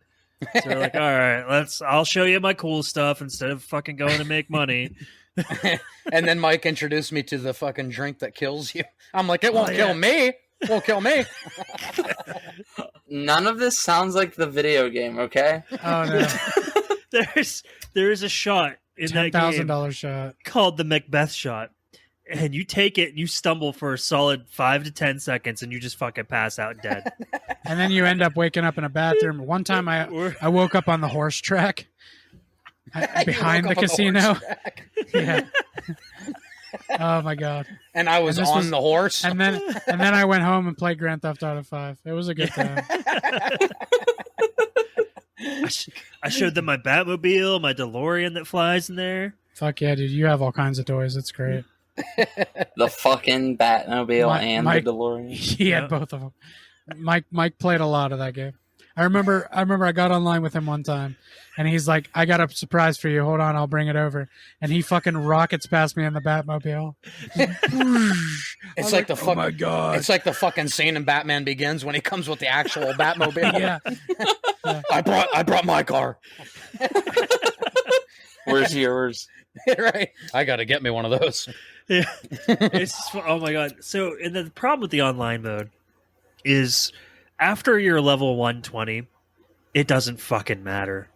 So we're like, "All right, I'll show you my cool stuff instead of fucking going to make money." And then Mike introduced me to the fucking drink that kills you. I'm like, it won't kill me. It won't kill me. None of this sounds like the video game, okay? Oh no. there is a shot in that game $10,000 shot called the Macbeth shot. And you take it and you stumble for a solid 5 to 10 seconds and you just fucking pass out dead. And then you end up waking up in a bathroom. One time I woke up on the horse track behind the casino. Yeah. Oh my god. And I was on the horse. And then I went home and played Grand Theft Auto 5. It was a good time. I showed them my Batmobile, my DeLorean that flies in there. Fuck yeah, dude. You have all kinds of toys. It's great. The fucking Batmobile and Mike, the DeLorean. He had both of them. Mike played a lot of that game. I remember I got online with him one time, and he's like, "I got a surprise for you. Hold on, I'll bring it over." And he fucking rockets past me in the Batmobile. It's like the fucking, oh my god! It's like the fucking scene in Batman Begins when he comes with the actual Batmobile. Yeah. I brought my car. Where's yours? Right. I got to get me one of those. Yeah. Oh my god. So, and the problem with the online mode is after you're level 120, it doesn't fucking matter.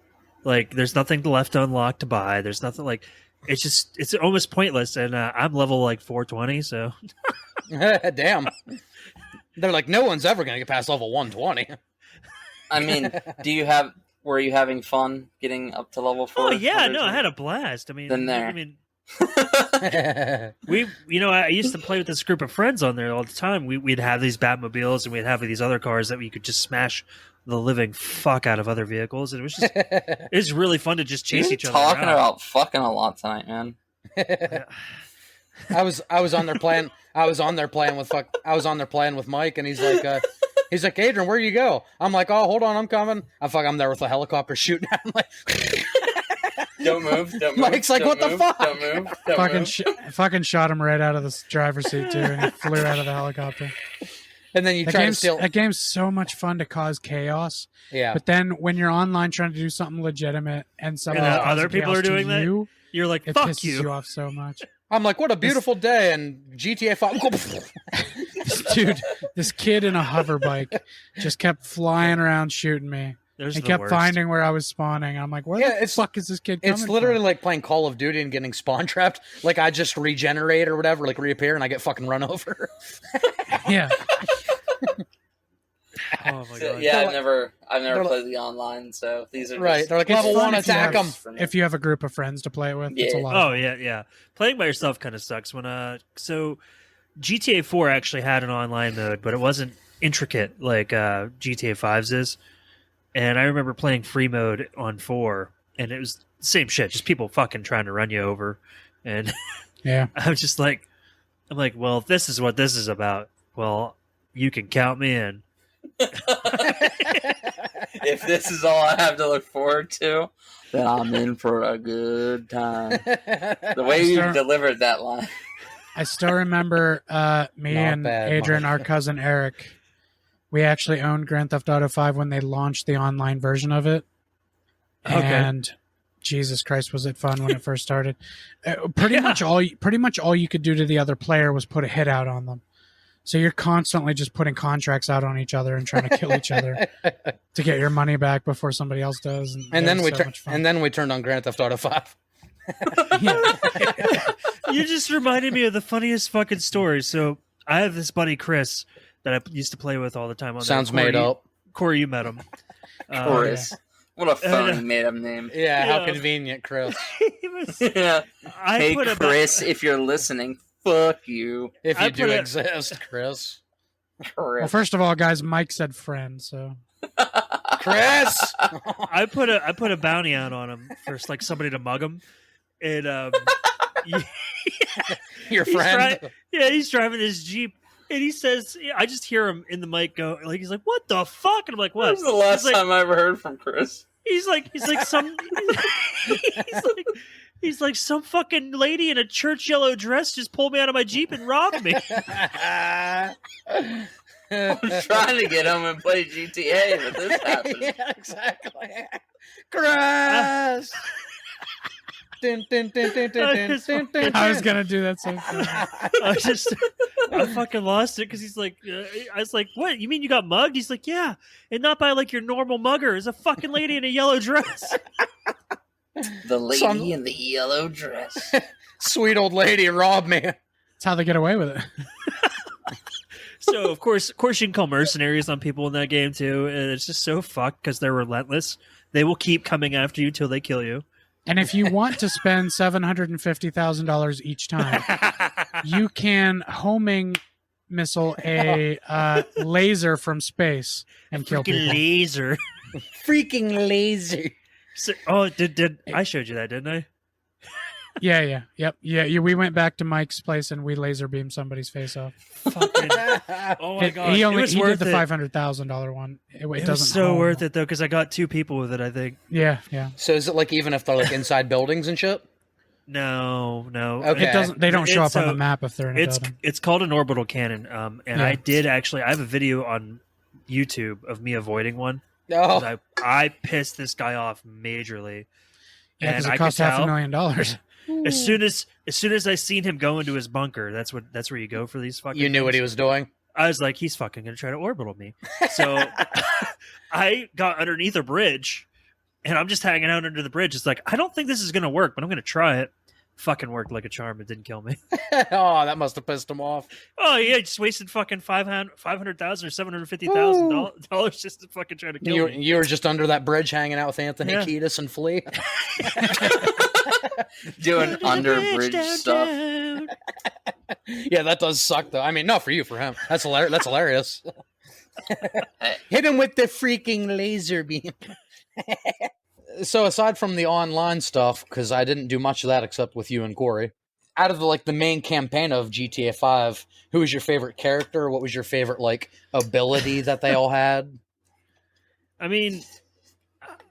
Like, there's nothing left to unlock to buy. There's nothing like, it's almost pointless. And I'm level like 420, so. Damn. They're like, no one's ever going to get past level 120. I mean, were you having fun getting up to level 4? Oh yeah, no, I had a blast. I mean, Been there. I mean, I used to play with this group of friends on there all the time. We'd have these Batmobiles and we'd have these other cars that we could just smash the living fuck out of other vehicles, and it was just it's really fun to just chase each other talking around. about fucking a lot tonight, man. I was on there playing. I was on there playing with Mike, and he's like, Adrian, where you go? I'm like, oh, hold on, I'm coming. I'm there with a helicopter shooting at him. Like, Don't move. Don't move. Mike's like, don't what the move, fuck? Don't move. Don't move. Fucking shot him right out of the driver's seat too, and he flew out of the helicopter. And then you try to steal. That game's so much fun to cause chaos. Yeah. But then when you're online trying to do something legitimate and someone And else other causes people are chaos to doing that? you, You're like, it fuck pisses you. you off so much. I'm like, what a beautiful day, and GTA 5. Dude, this kid in a hover bike just kept flying around shooting me. There's He the kept worst. finding where I was spawning. I'm like, where the fuck is this kid coming It's literally from? like playing Call of Duty and getting spawn trapped. Like, I just regenerate or whatever, like reappear, and I get fucking run over. Yeah. Oh my god. Yeah, They're I've never they're played the online, so these are Right. just They're like, It's level fun 1, if you attack have- them. for me. If you have a group of friends to play it with, it's a Yeah. lot of Oh yeah. Playing by yourself kind of sucks. When so GTA 4 actually had an online mode, but it wasn't intricate like GTA 5's is. And I remember playing free mode on 4, and it was the same shit, just people fucking trying to run you over. And Yeah. I'm like, well, if this is what this is about, well, you can count me in. If this is all I have to look forward to, then I'm in for a good time. The way you Start- delivered that line. I still remember me Not and bad, Adrian, Mike. our cousin Eric, we actually owned Grand Theft Auto 5 when they launched the online version of it. Okay. And Jesus Christ, was it fun when it first started. Pretty much all you could do to the other player was put a hit out on them. So you're constantly just putting contracts out on each other and trying to kill each other to get your money back before somebody else does. And then we turned turned on Grand Theft Auto 5. You just reminded me of the funniest fucking story. So I have this buddy Chris that I used to play with all the time. On Sounds there. made up. Corey, you met him. Chorus. What a phony made up name. Yeah, how Yeah. convenient, Chris. He was- Yeah. I Hey, put a Chris, if you're listening, fuck you. If I you do put a- exist, Chris. Well, Chris. first of all, guys, Mike said friend, so Chris! I put a bounty out on him for like somebody to mug him, and Your He's friend. he's driving his Jeep, and he says, I just hear him in the mic go, like he's like, "What the fuck?" And I'm like, When "What?" was the last he's like, time I ever heard from Chris? He's like some he's like some fucking lady in a church yellow dress just pulled me out of my Jeep and robbed me. I'm trying to get home and play GTA, but this happened. Yeah, exactly. Chris! Dun, dun, dun, dun, dun, dun, dun, dun, I was dun. gonna do that. So I fucking lost it because he's like, I was like, "What? You mean you got mugged?" He's like, "Yeah, and not by like your normal mugger. It's a fucking lady in a yellow dress." The lady Some- in the yellow dress. Sweet old lady robbed me. that's how they get away with it. So of course you can call mercenaries on people in that game too, and it's just so fucked because they're relentless. They will keep coming after you till they kill you. And if you want to spend $750,000 each time, you can homing missile a laser from space and kill Freaking people. laser. Freaking lazy. So, oh, did I showed you that, didn't I? Yeah. We went back to Mike's place and we laser beamed somebody's face off. Fucking, oh my It- god, he it was did worth the it. $500,000 one. It It doesn't was so home. worth it though because I got 2 people with it. I think. Yeah. So is it like even if they're like inside buildings and shit? No. Okay. It doesn't. They don't show It's up on the a- map if they're in a It's building. it's called an orbital cannon. And Yeah. I did actually. I have a video on YouTube of me avoiding one. 'Cause Oh, I pissed this guy off majorly. Yeah, because and it I could costs tell- $500,000. As soon as I seen him go into his bunker, that's where you go for these fucking. you knew what he things. was doing? I was like, he's fucking gonna try to orbital me. So I got underneath a bridge, and I'm just hanging out under the bridge. It's like I don't think this is gonna work, but I'm gonna try it. fucking worked like a charm. It didn't kill me. Oh, that must have pissed him off. Oh yeah, just wasted fucking $500,000 or $750,000 just to fucking try to kill me. You were just under that bridge hanging out with Anthony Yeah. Kiedis and Flea. Doing under-bridge stuff. Yeah, that does suck though. I mean, not for you, for him. That's hilarious. That's hilarious. Hit him with the freaking laser beam. So aside from the online stuff, because I didn't do much of that except with you and Corey, out of the main campaign of GTA 5, who was your favorite character? What was your favorite ability that they all had? I mean,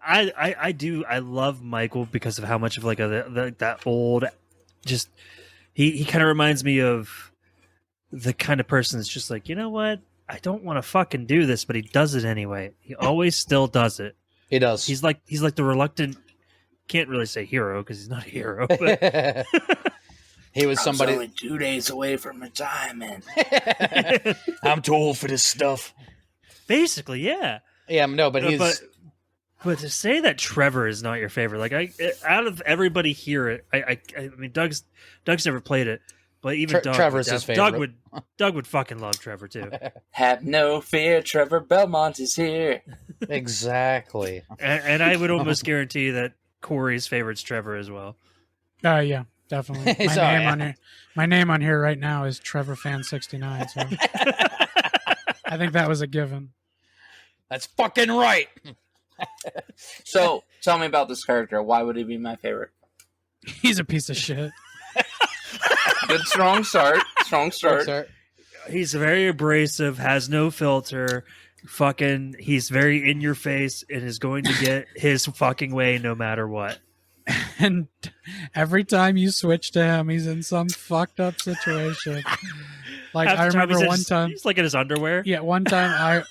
I love Michael because of how much of that old, just he kind of reminds me of the kind of person that's just like, you know what, I don't want to fucking do this, but he does it anyway. He always still does it. He does. He's like the reluctant, can't really say hero because he's not a hero, but He was somebody. I was only 2 days away from retirement. I'm too old for this stuff. basically, yeah. Yeah, no, but he's. But to say that Trevor is not your favorite, out of everybody here, I mean, Doug's never played it, but even Doug, Trevor's his favorite. Doug would fucking love Trevor too. Have no fear, Trevor Belmont is here. Exactly. And I would almost guarantee that Corey's favorite's Trevor as well. Yeah, definitely. My name on here right now is Trevor Fan 69. So I think that was a given. That's fucking right. So, tell me about this character. Why would he be my favorite? He's a piece of shit. Good, strong start. Strong start. Sir. He's very abrasive, has no filter. Fucking, he's very in your face and is going to get his fucking way no matter what. And every time you switch to him, he's in some fucked up situation. Like Half the I remember he's one time. he's like in his underwear. Yeah, one time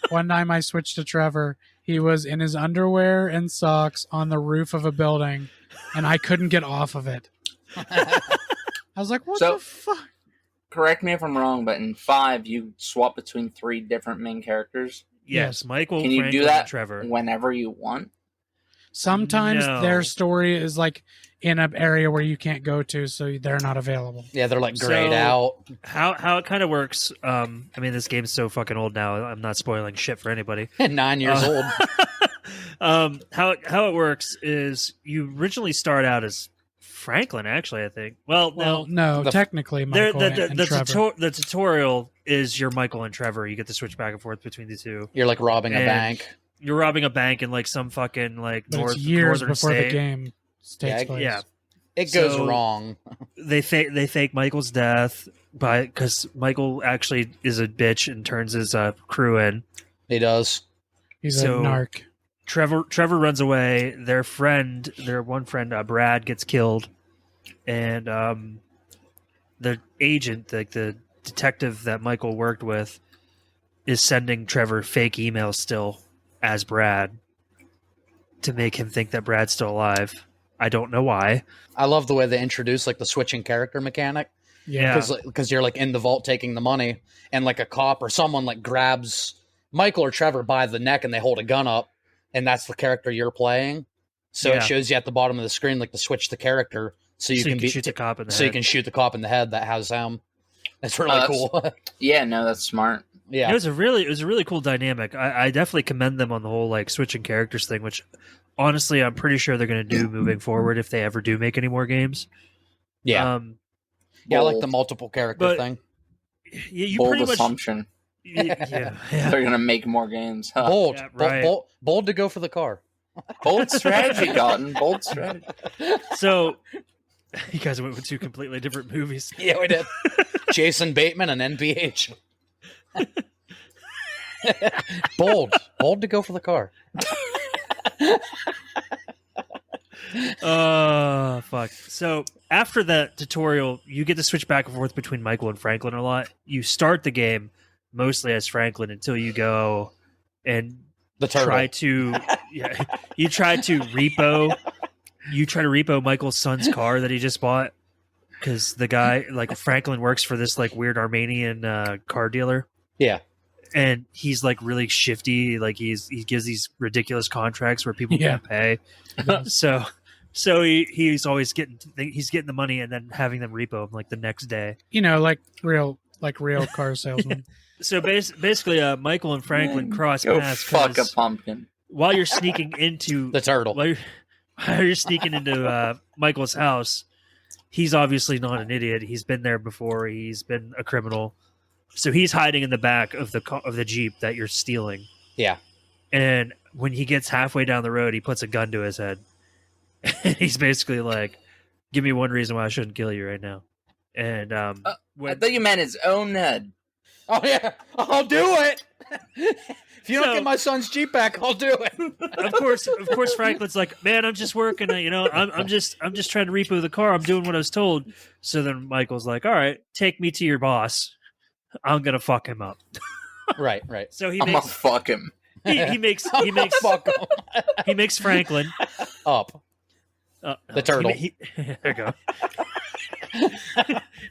I switched to Trevor. He was in his underwear and socks on the roof of a building, and I couldn't get off of it. I was like, "What the fuck?" Correct me if I'm wrong, but in 5, you swap between 3 different main characters. Yes, Michael. Can you Franklin, do that and Trevor? whenever you want? Sometimes No. their story is like in an area where you can't go to, so they're not available. Yeah, they're grayed out. How it kind of works. I mean, this game's so fucking old now. I'm not spoiling shit for anybody. 9 years old. How it works is you originally start out as Franklin. Actually, I think. Well, No, technically, Michael and Trevor. the tutorial is your Michael and Trevor. You get to switch back and forth between the two. You're robbing a And bank. You're robbing a bank in some fucking But northern it's years before state. the game takes place. Yeah, It goes So- wrong. they fake Michael's death because Michael actually is a bitch and turns his crew in. He does. He's So- a narc. Trevor runs away. Their one friend, Brad, gets killed, and the agent, the detective that Michael worked with, is sending Trevor fake emails still as Brad to make him think that Brad's still alive. I don't know why. I love the way they introduce the switching character mechanic. Yeah. Because you're in the vault taking the money, and a cop or someone grabs Michael or Trevor by the neck and they hold a gun up, and that's the character you're playing. So Yeah. it shows you at the bottom of the screen to switch the character, so you can shoot the cop in the so you head. can shoot the cop in the head that has him. That's really that's- cool. Yeah, no, that's smart. Yeah, It was a really cool dynamic. I definitely commend them on the whole switching characters thing, which honestly I'm pretty sure they're going to do moving forward if they ever do make any more games. yeah, I like Bold. the multiple character But- thing. You Bold pretty much assumption. yeah. They're gonna make more games. Huh? Bold, yeah, right. bold to go for the car. Bold strategy, Cotton. Bold strategy. So you guys went with 2 completely different movies. Yeah, we did. Jason Bateman and NPH. bold to go for the car. Fuck. So after that tutorial, you get to switch back and forth between Michael and Franklin a lot. You start the game mostly as Franklin until you go and The turtle. try to you try to repo Michael's son's car that he just bought because the guy Franklin works for this weird Armenian car dealer. Yeah. And he's really shifty. He gives these ridiculous contracts where people Yeah. can't pay. So So he's always getting the money and then having them repo him like the next day. Like real car salesman. So basically, Michael and Franklin cross Go paths fuck a 'cause pumpkin. while you're sneaking into The turtle. while you're sneaking into Michael's house. He's obviously not an idiot. He's been there before. He's been a criminal. So he's hiding in the back of the Jeep that you're stealing. Yeah. And when he gets halfway down the road, he puts a gun to his head. And he's basically like, "Give me one reason why I shouldn't kill you right now." And I when, thought you meant his own head. Oh yeah, I'll do it. If you don't So- get my son's Jeep back, I'll do it. of course, Franklin's like, "Man, I'm just working. I'm just trying to repo the car. I'm doing what I was told." So then Michael's like, "All right, take me to your boss. I'm gonna fuck him up." Right. So he I'm gonna makes fuck him. he makes Fuck 'em he makes Franklin up. The turtle. there you go.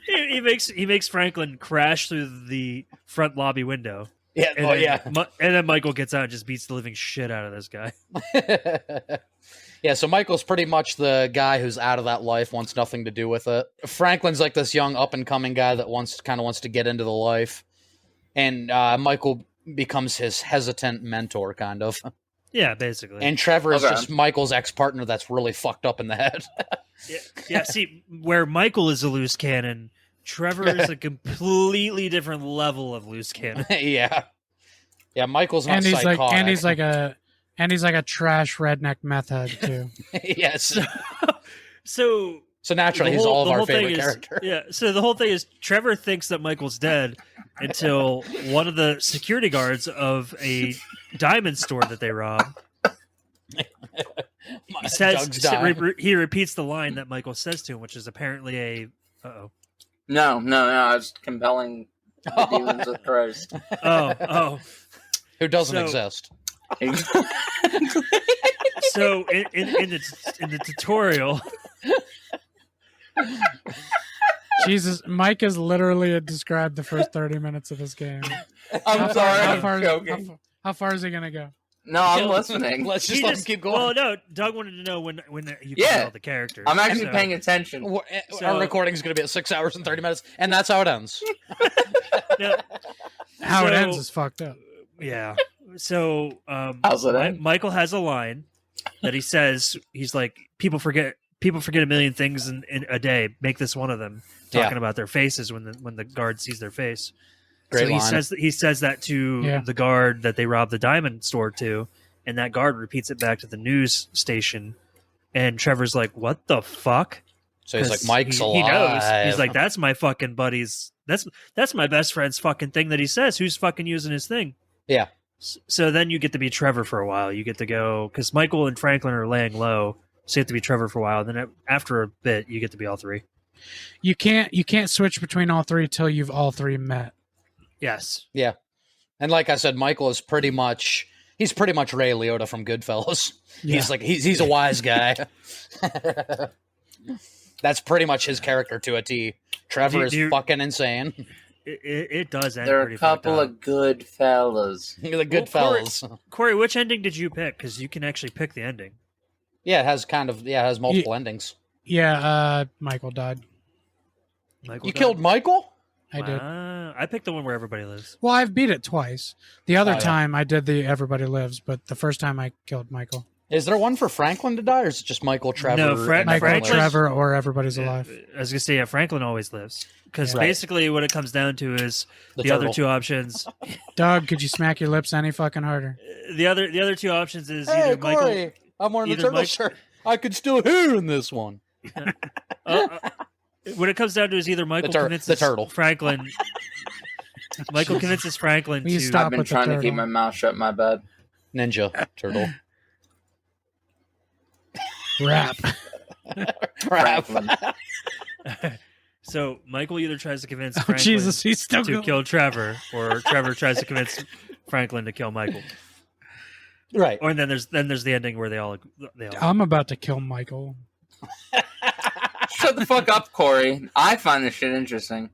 he makes Franklin crash through the front lobby window. Yeah. And Oh then, yeah. and then Michael gets out and just beats the living shit out of this guy. Yeah, so Michael's pretty much the guy who's out of that life, wants nothing to do with it. Franklin's like this young up and coming guy that wants to get into the life, and Michael becomes his hesitant mentor, kind of. Yeah, basically. And Trevor is Okay. just Michael's ex partner that's really fucked up in the head. yeah. See, where Michael is a loose cannon, Trevor is a completely different level of loose cannon. Yeah, Michael's not and he's psychotic. he's like a trash redneck meth head too. Yes. So So naturally, the he's all of our whole thing favorite is- character. Yeah. So the whole thing is Trevor thinks that Michael's dead until one of the security guards of a diamond store that they rob Doug's dying. he repeats the line that Michael says to him, which is apparently a uh-oh. No. I was compelling the dealings with Christ. Oh. Who doesn't So- exist. So in the tutorial, Jesus, Mike has literally described the first 30 minutes of this game. I'm sorry. How I'm far, joking. how far is he gonna go? No, I'm listening. Let's just he let him keep going. Well, no, Doug wanted to know when you Yeah. can tell the characters. I'm actually So- paying attention. Our So- recording is going to be at 6 hours and 30 minutes, and that's how it ends. No, How it So- ends is fucked up. Yeah. So How's it end? Michael has a line that he says. He's like, people forget a million things in a day. Make this one of them. Talking about their faces when the guard sees their face. Great so line. he says that to Yeah. the guard that they robbed the diamond store to, and that guard repeats it back to the news station. And Trevor's like, "What the fuck?" So he's like, 'Cause Mike's he alive. knows. He's like, "That's my fucking buddy's. That's my best friend's fucking thing that he says. Who's fucking using his thing?" Yeah. So then you get to be Trevor for a while. You get to go because Michael and Franklin are laying low, so you have to be Trevor for a while. Then after a bit, you get to be all three. You can't switch between all three till you've all three met. Yes. And like I said, Michael is pretty much Ray Liotta from Goodfellas. Yeah. He's like he's a wise guy. That's pretty much his character to a T. Trevor is fucking insane. It does end. There are pretty a couple fucked up. of good fellas. The good Well, Corey- fellas. Corey, which ending did you pick? Because you can actually pick the ending. Yeah, it has multiple endings. Yeah, Michael died. Michael You died? killed Michael? I did. I picked the one where everybody lives. Well, I've beat it twice. The other Oh, yeah. time I did the Everybody Lives, but the first time I killed Michael. Is there one for Franklin to die, or is it just Michael, Trevor? No, and Michael, Franklin- Trevor, or Everybody's Alive. I was gonna say, yeah, Franklin always lives because Right. basically what it comes down to is the turtle. other two options. Doug, could you smack your lips any fucking harder? The other two options is Hey, either Michael. Corey, I'm wearing the either turtle Mike- shirt. I could still hear in this one. What it comes down to is either Michael convinces the turtle. Franklin. Michael convinces Franklin Will you to stop? I've been with the trying to keep turtle. my mouth shut in my bed. Ninja turtle. Rap. Franklin. So Michael either tries to convince Oh, Franklin Jesus, he's still to going. kill Trevor, or Trevor tries to convince Franklin to kill Michael. Right. Or then there's the ending where they all. I'm about to kill Michael. Shut the fuck up, Corey. I find this shit interesting.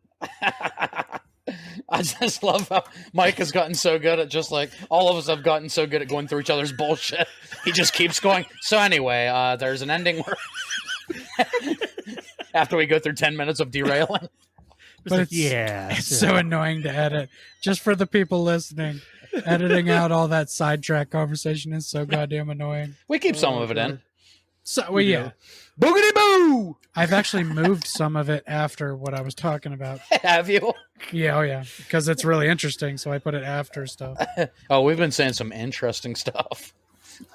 I just love how Mike has gotten so good at just like all of us have gotten so good at going through each other's bullshit. He just keeps going. So anyway, there's an ending where after we go through 10 minutes of derailing. But it's, it's so annoying to edit. Just for the people listening, editing out all that sidetrack conversation is so goddamn annoying. We keep some of it in. So, well, yeah. Boogity boo! I've actually moved some of it after what I was talking about. Have you? Yeah, oh yeah, because it's really interesting, so I put it after stuff. Oh, we've been saying some interesting stuff.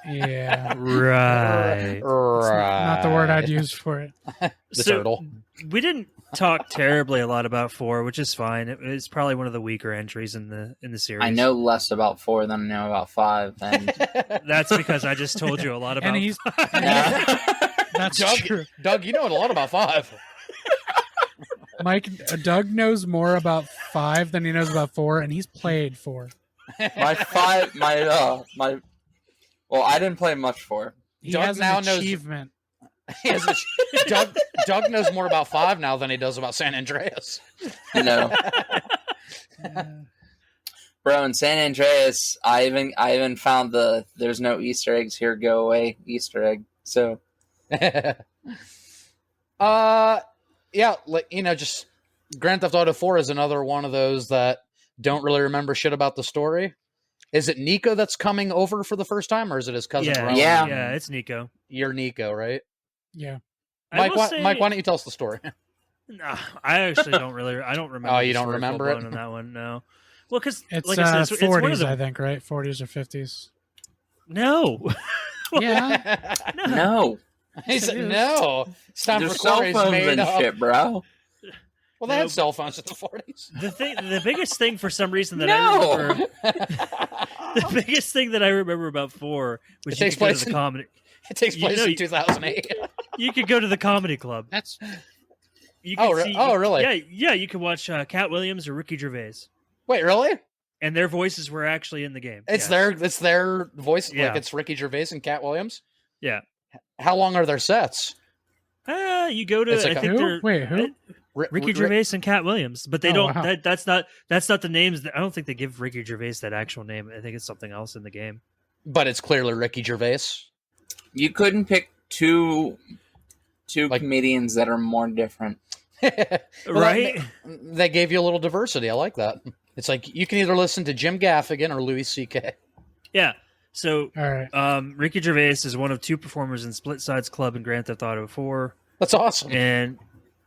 Yeah, Right. not the word I'd use for it. The turtle. We didn't talk terribly a lot about 4, which is fine. It's probably one of the weaker entries in the series. I know less about 4 than I know about 5. And That's because I just told you a lot about. And he's that's true. Doug, you know a lot about 5. Mike, Doug knows more about 5 than he knows about 4, and he's played 4. my 5, well, I didn't play much 4. He Doug has now an knows- achievement. Doug knows more about 5 now than he does about San Andreas. No, bro, in San Andreas, I even found the "there's no Easter eggs here, go away" Easter egg. So, Yeah, like just Grand Theft Auto 4 is another one of those that don't really remember shit about the story. Is it Nico that's coming over for the first time, or is it his cousin? Yeah, Rowan? yeah, it's Nico. You're Nico, right? Yeah. Mike, why don't you tell us the story? Nah, I actually don't really. I don't remember. Oh, you the don't story remember full it? blown on that one? No. Well, because It's like I said, it's one of 40s, the, I think, right? 40s or 50s. No. Yeah. no, He said, no. It's time there's for cell Corey's phones made and up. shit, bro. Well, they No. had cell phones in the 40s. The biggest thing for some reason that I No. remember, the biggest thing that I remember about 4, which It you takes could go to place the in- comedy. It takes You place know, in you- 2008. You could go to the comedy club. That's You Oh, could oh, really? Yeah. You could watch Cat Williams or Ricky Gervais, Wait, really? and their voices were actually in the game. It's Yeah. their voice. Yeah. Like it's Ricky Gervais and Cat Williams. Yeah. How long are their sets? You go to. It's like I a- think who? they're Wait, who? Ricky Gervais and Cat Williams, but they Oh, don't. wow. That's not the names. I don't think they give Ricky Gervais that actual name. I think it's something else in the game. But it's clearly Ricky Gervais. You couldn't pick two Like- comedians that are more different. Well, Right? They gave you a little diversity. I like that. It's like you can either listen to Jim Gaffigan or Louis C.K. Yeah. So All right. Ricky Gervais is one of 2 performers in Split Sides Club in Grand Theft Auto 4, That's awesome. and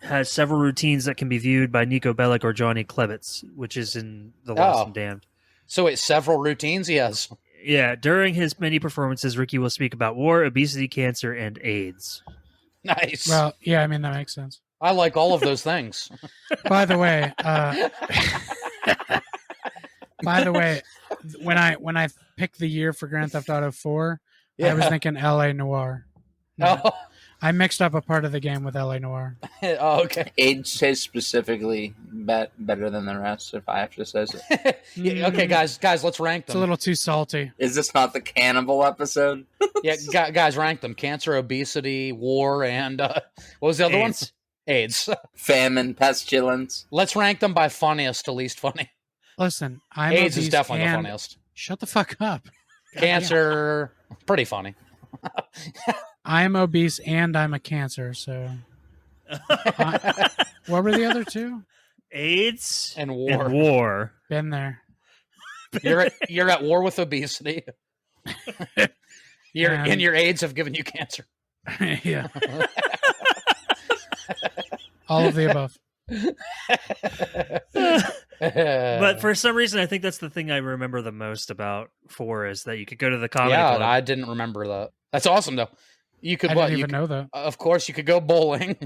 has several routines that can be viewed by Nico Bellic or Johnny Klebitz, which is in The Lost Oh. and Damned. So wait, several routines he has. Yeah, during his many performances, Ricky will speak about war, obesity, cancer, and AIDS. Nice. Well, yeah, I mean, that makes sense. I like all of those things. By the way, when I picked the year for Grand Theft Auto 4, I was thinking L.A. Noir. No, Oh, I mixed up a part of the game with L.A. Noir. oh, okay. Age tastes specifically better than the rest, if I have to say so. Yeah, okay, guys, let's rank It's a them. little too salty. Is this not the cannibal episode? Yeah, guys, rank them: cancer, obesity, war, and what was the other one? AIDS. AIDS. Famine, pestilence. Let's rank them by funniest to least funny. Listen, I'm AIDS is obese definitely the and- funniest. Shut the fuck up. Cancer, pretty funny. I'm obese and I'm a cancer, so. What were the other 2? AIDS And war. and war. Been there. You're at war with obesity. And your AIDS have given you cancer. Yeah. All of the above. But for some reason, I think that's the thing I remember the most about 4 is that you could go to the comedy yeah, club. I didn't remember that. That's awesome though. You could I what? didn't You even could, know that. of course, you could go bowling.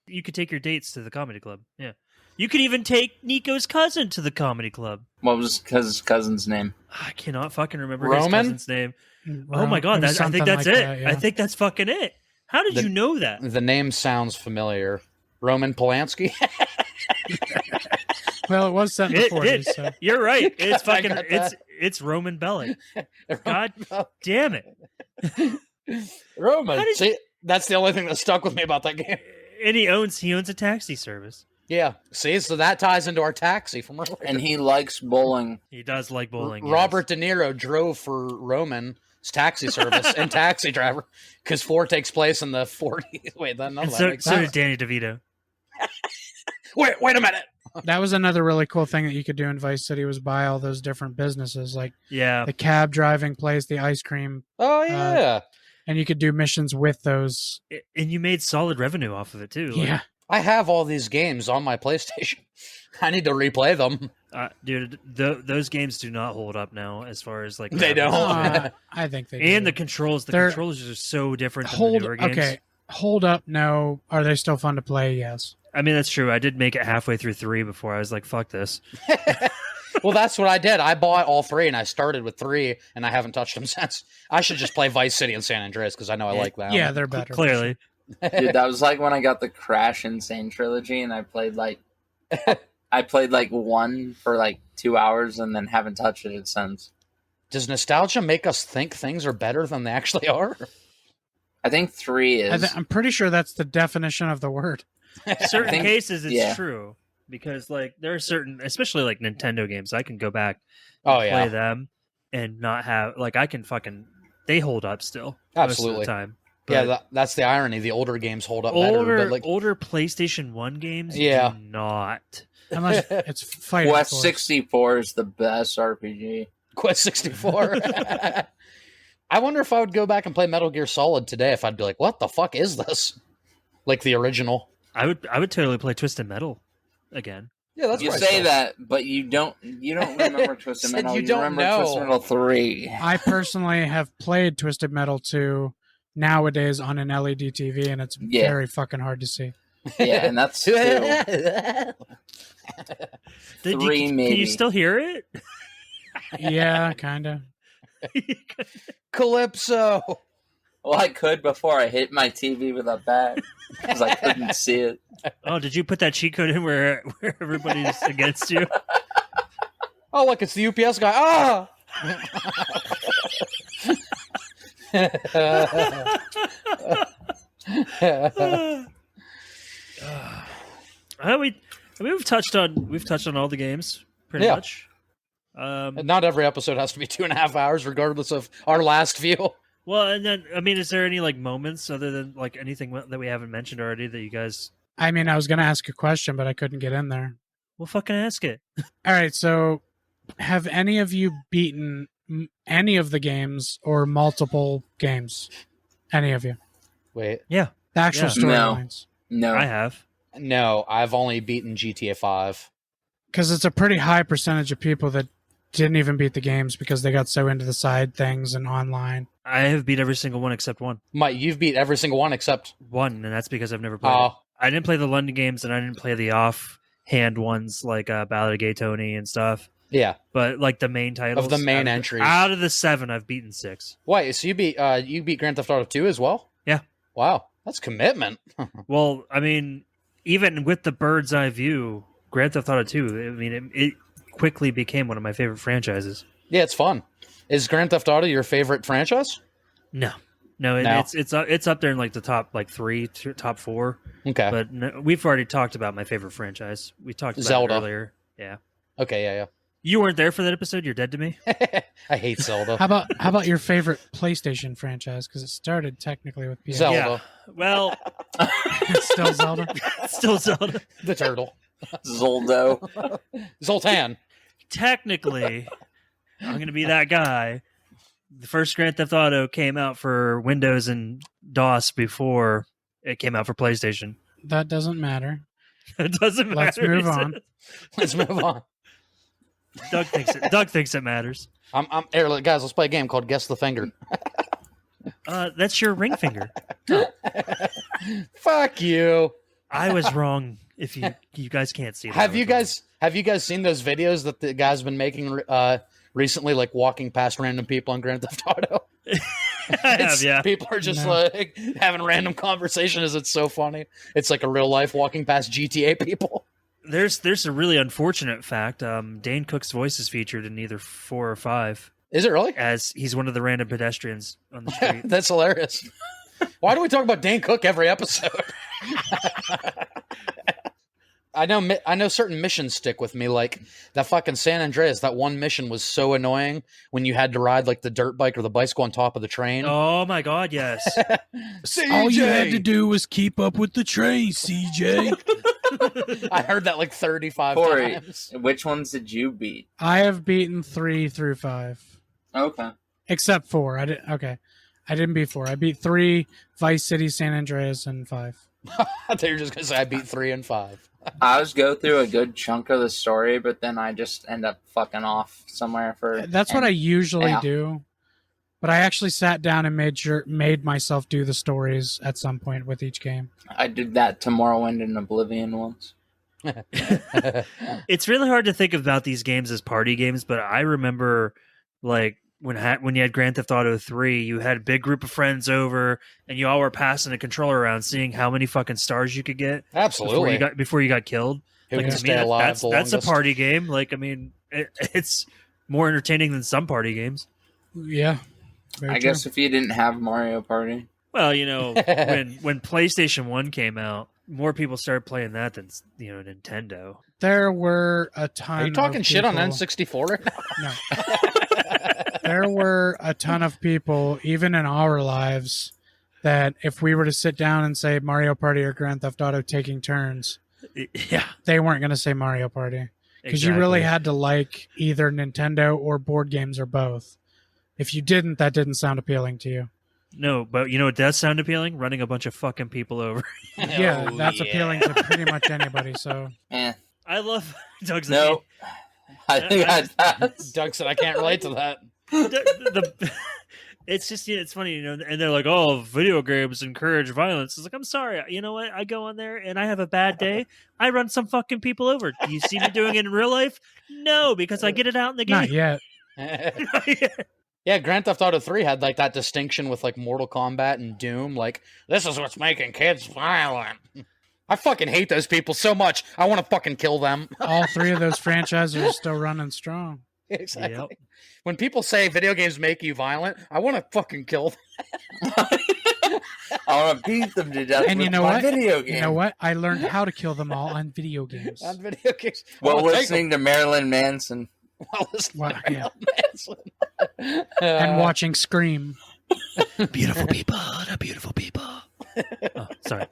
You could take your dates to the comedy club. Yeah. You could even take Nico's cousin to the comedy club. What was his cousin's name? I cannot fucking remember Roman? his cousin's name. Oh my god, It was I think something that's like it. that, yeah. I think that's fucking it. How did The- you know that? The name sounds familiar. Roman Polanski. Well, it was set in the It 40s, did. so. You're right. It's I fucking got that. it's Roman Bellic. God damn it. Roman. How did See, that's the only thing that stuck with me about that game. And he owns a taxi service. Yeah. See, so that ties into our taxi from earlier. And he likes bowling. He does like bowling. Robert De Niro drove for Roman's taxi service and taxi driver because 4 takes place in the 40s. Wait, none of And that so, makes so sense. did Danny DeVito. Wait a minute. That was another really cool thing that you could do in Vice City was buy all those different businesses, like Yeah. the cab driving place, the ice cream, Oh yeah. and you could do missions with those. And you made solid revenue off of it too. Like, Yeah. I have all these games on my PlayStation. I need to replay them. Dude, those games do not hold up now as far as like They don't. I think they And do. the controls, They're- controllers are so different than the newer games. Okay. Hold up, no. Are they still fun to play? Yes. I mean, that's true. I did make it halfway through 3 before I was like, fuck this. Well, that's what I did. I bought all 3 and I started with 3 and I haven't touched them since. I should just play Vice City and San Andreas because I know I like that. Yeah, they're better. Clearly. Dude, that was like when I got the Crash Insane trilogy, and I played like 1 for like 2 hours, and then haven't touched it since. Does nostalgia make us think things are better than they actually are? I think 3 is. I'm pretty sure that's the definition of the word. Certain think- cases, it's yeah. true. Because like there are certain, especially like Nintendo games, I can go back Oh play yeah, them and not have like I can fucking they hold up still absolutely. most of the time. Yeah, But that's the irony. The older games hold up better, but like older PlayStation 1 games Yeah. do not. Unless it's fighting. Quest Force. 64 is the best RPG. Quest 64. I wonder if I would go back and play Metal Gear Solid today. If I'd be like, "What the fuck is this?" Like the original. I would totally play Twisted Metal again. Yeah, that's You right. say that, but you don't remember Twisted Said Metal. you You don't remember know. Twisted Metal 3. I personally have played Twisted Metal 2 nowadays on an LED TV, and it's Yeah. very fucking hard to see. Yeah, and that's 2. Did 3 Can you maybe. still hear it? Yeah, kind of. Calypso. Well, I could before I hit my TV with a bat because I couldn't see it. Oh, did you put that cheat code in where everybody's against you? Oh, look, it's the UPS guy. Ah. We've touched on all the games pretty Yeah. much. Not every episode has to be 2.5 hours, regardless of our last few. Well, and then I mean, is there any like moments other than like anything that we haven't mentioned already that you guys? I mean, I was going to ask a question, but I couldn't get in there. Well, fucking ask it. All right, so have any of you beaten any of the games or multiple games? Any of you? Wait, The actual Yeah. No. storylines. No. I have. no, I've only beaten GTA 5. Because it's a pretty high percentage of people that didn't even beat the games because they got so into the side things and online. I have beat every single one except one. Mike, you've beat every single one except. One, and that's because I've never played. It. Oh, I didn't play the London games, and I didn't play the off-hand ones like Ballad of Gay Tony and stuff. yeah. But like the main titles Of the main out entries. out of the 7, I've beaten 6. Wait, so you beat Grand Theft Auto 2 as well? Yeah. Wow, that's commitment. Well, I mean, even with the bird's eye view, Grand Theft Auto 2, I mean, it quickly became one of my favorite franchises. Yeah, it's fun. Is Grand Theft Auto your favorite franchise? No, No? it's up there in like the top like 3, top 4. Okay. But no, we've already talked about my favorite franchise. We talked about Zelda. it earlier. Yeah, Okay, yeah, you weren't there for that episode. You're dead to me. yeah. I hate Zelda. How about your favorite PlayStation franchise? Because it started technically with PS. Zelda. Yeah. Well, It's still Zelda. it's still Zelda. The turtle. Zoldo. Zoltan. Technically, I'm going to be that guy. The first Grand Theft Auto came out for Windows and DOS before it came out for PlayStation. That doesn't matter. It doesn't matter. Let's move he on. said. Let's move on. Doug thinks it matters. I'm here, guys. Let's play a game called Guess the Finger. That's your ring finger. Fuck you. I was wrong. If you guys can't see that. Have I you was guys seen those videos that the guy's been making recently, like walking past random people on Grand Theft Auto? wrong. I have, It's- yeah. People are just No. like having random conversations. It's so funny. It's like a real life walking past GTA people. There's a really unfortunate fact. Dane Cook's voice is featured in either 4 or 5, Is it really? as he's one of the random pedestrians on the street. That's hilarious. Why do we talk about Dane Cook every episode? I know certain missions stick with me, like that fucking San Andreas. That one mission was so annoying when you had to ride like the dirt bike or the bicycle on top of the train. Oh my god, yes. All you had to do was keep up with the train, CJ. I heard that like 35 Corey, times. which ones did you beat? I have beaten 3 through 5, Okay. except 4. I didn't beat 4. I beat 3, Vice City, San Andreas, and 5. I thought you were just gonna say I beat 3 and 5. I always go through a good chunk of the story, but then I just end up fucking off somewhere for. That's what I usually yeah. do. But I actually sat down and made myself do the stories at some point with each game. I did that to Morrowind and Oblivion once. It's really hard to think about these games as party games, but I remember like when you had Grand Theft Auto 3, you had a big group of friends over and you all were passing a controller around seeing how many fucking stars you could get Absolutely. before you got killed. Who Like, can to me, stay alive the that's a longest? party game. Like, I mean, it's more entertaining than some party games. Yeah. very I true. guess if you didn't have Mario Party. Well, you know, when PlayStation 1 came out, more people started playing that than, you know, Nintendo. There were a ton Are you talking of shit on people- N64 right now? No. There were a ton of people, even in our lives, that if we were to sit down and say Mario Party or Grand Theft Auto taking turns, Yeah, they weren't going to say Mario Party. Because you really had to like either Nintendo or board games or both. If you didn't, that didn't sound appealing to you. No, but you know what does sound appealing? Running a bunch of fucking people over. Yeah, Oh, that's yeah. appealing to pretty much anybody. So I love Doug's No. I think I passed. Doug said I can't relate to that. It's just, yeah, it's funny, you know, and they're like, oh, video games encourage violence. It's like, I'm sorry, you know what? I go on there and I have a bad day. I run some fucking people over. Do you see me doing it in real life? No, because I get it out in the not game. yet. Yeah, Grand Theft Auto 3 had like that distinction with like Mortal Kombat and Doom. Like, this is what's making kids violent. I fucking hate those people so much. I want to fucking kill them. All 3 of those franchises are still running strong. Exactly. Yep. When people say video games make you violent, I want to fucking kill them. I want to beat them to death And with you know my what? video game. You know what? I learned how to kill them all on video games. On video games. Well, I'll take listening to Marilyn Manson. them. While listening Wow, to yeah. Manson. And watching Scream. Beautiful people, the beautiful people. Oh, sorry.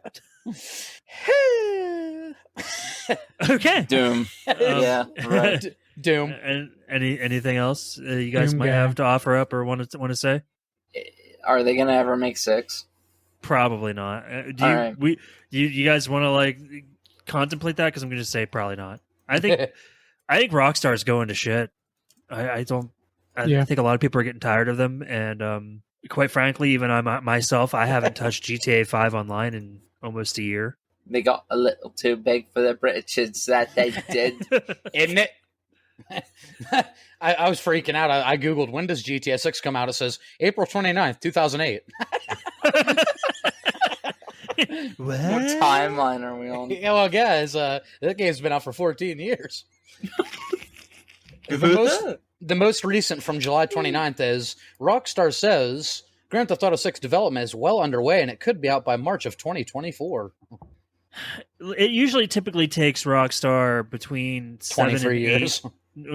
Okay. Doom. Yeah, right. Doom. And anything else you guys Doom might guy. have to offer up or want to say? Are they gonna ever make 6? Probably not. Do All you right. you guys want to like contemplate that? Because I'm going to say probably not. I think Rockstar's going to shit. I Yeah. think a lot of people are getting tired of them, and quite frankly, even I myself, I haven't touched GTA 5 online in almost a year. They got a little too big for the britches that they did. Isn't it? I was freaking out. I Googled, when does GTA 6 come out? It says April 29th, 2008. What What timeline are we on? Yeah, well, guys, that game's been out for 14 years. The most recent from July 29th is Rockstar says Grand Theft Auto 6 development is well underway and it could be out by March of 2024. It usually typically takes Rockstar between 23 years.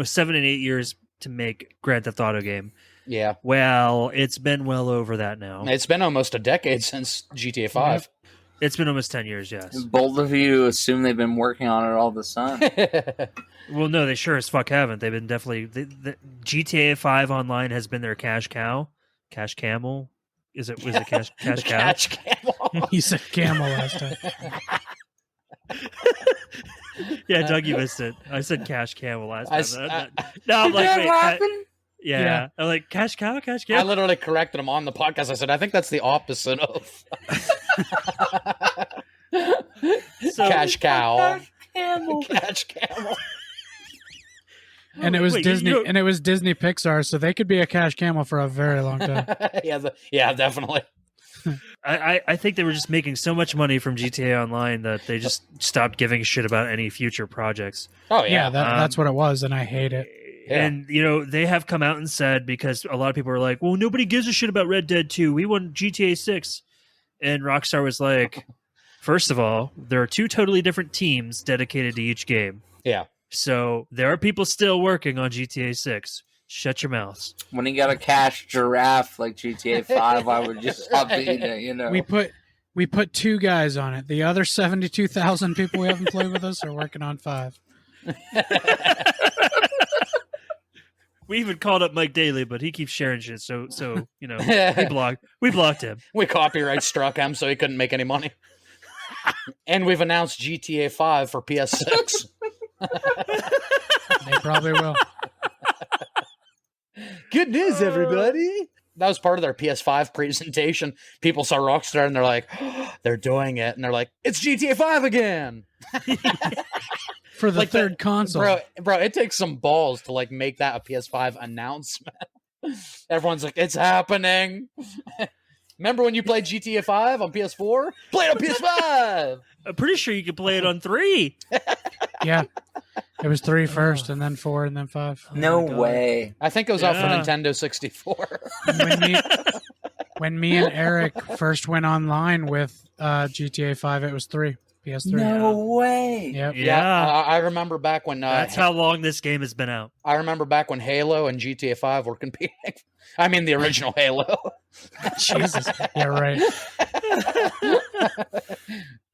7 and 8 years to make Grand Theft Auto game. Yeah. Well, it's been well over that now. It's been almost a decade since GTA 5. It's been almost 10 years, yes. Bold of you to assume they've been working on it all this time. Well, no, they sure as fuck haven't. They've been definitely the GTA 5 online has been their cash cow, cash camel. Was it cash cow? Catch camel. He said camel last time. Yeah, Doug, you missed it. I said cash camel last I time. s- No, I'm like, That wait, happened? yeah. Yeah. I'm like cash cow, cash I cow. literally corrected him on the podcast. I said, I think that's the opposite of So- cash cow. Camel. Catch camel. And it was Wait, Disney you- and it was Disney Pixar, so they could be a cash camel for a very long time. yeah, definitely. I think they were just making so much money from GTA Online that they just stopped giving a shit about any future projects. Oh Yeah, yeah. that's what it was, and I hate it. Yeah. And, you know, they have come out and said, because a lot of people are like, well, nobody gives a shit about Red Dead 2. We want GTA 6. And Rockstar was like, First of all, there are 2 totally different teams dedicated to each game. Yeah. So there are people still working on GTA 6. Shut your mouths. When you got a cash giraffe like GTA 5, I would just stop beating it, you know. We put 2 guys on it. The other 72,000 people we haven't played with us are working on 5. We even called up Mike Daly, but he keeps sharing shit. So you know, we blocked him. We copyright struck him, so he couldn't make any money. And we've announced GTA 5 for PS6. They probably will. Good news, everybody. That was part of their PS5 presentation. People saw Rockstar and they're like, they're doing it. And they're like, it's GTA 5 again. For the Like the- third console. Bro, it takes some balls to like make that a PS5 announcement. Everyone's like, it's happening. Remember when you played GTA 5 on PS4? Play it on PS5. I'm pretty sure you could play it on 3. Yeah. It was 3 first, and then 4, and then 5. No my God. way. I think it was out for Yeah. Nintendo 64. When me and Eric first went online with GTA 5, it was 3. PS3. No way. Yep. Yeah. I remember back when That's how long this game has been out. I remember back when Halo and GTA 5 were competing. I mean, the original Halo. Jesus. Yeah, right.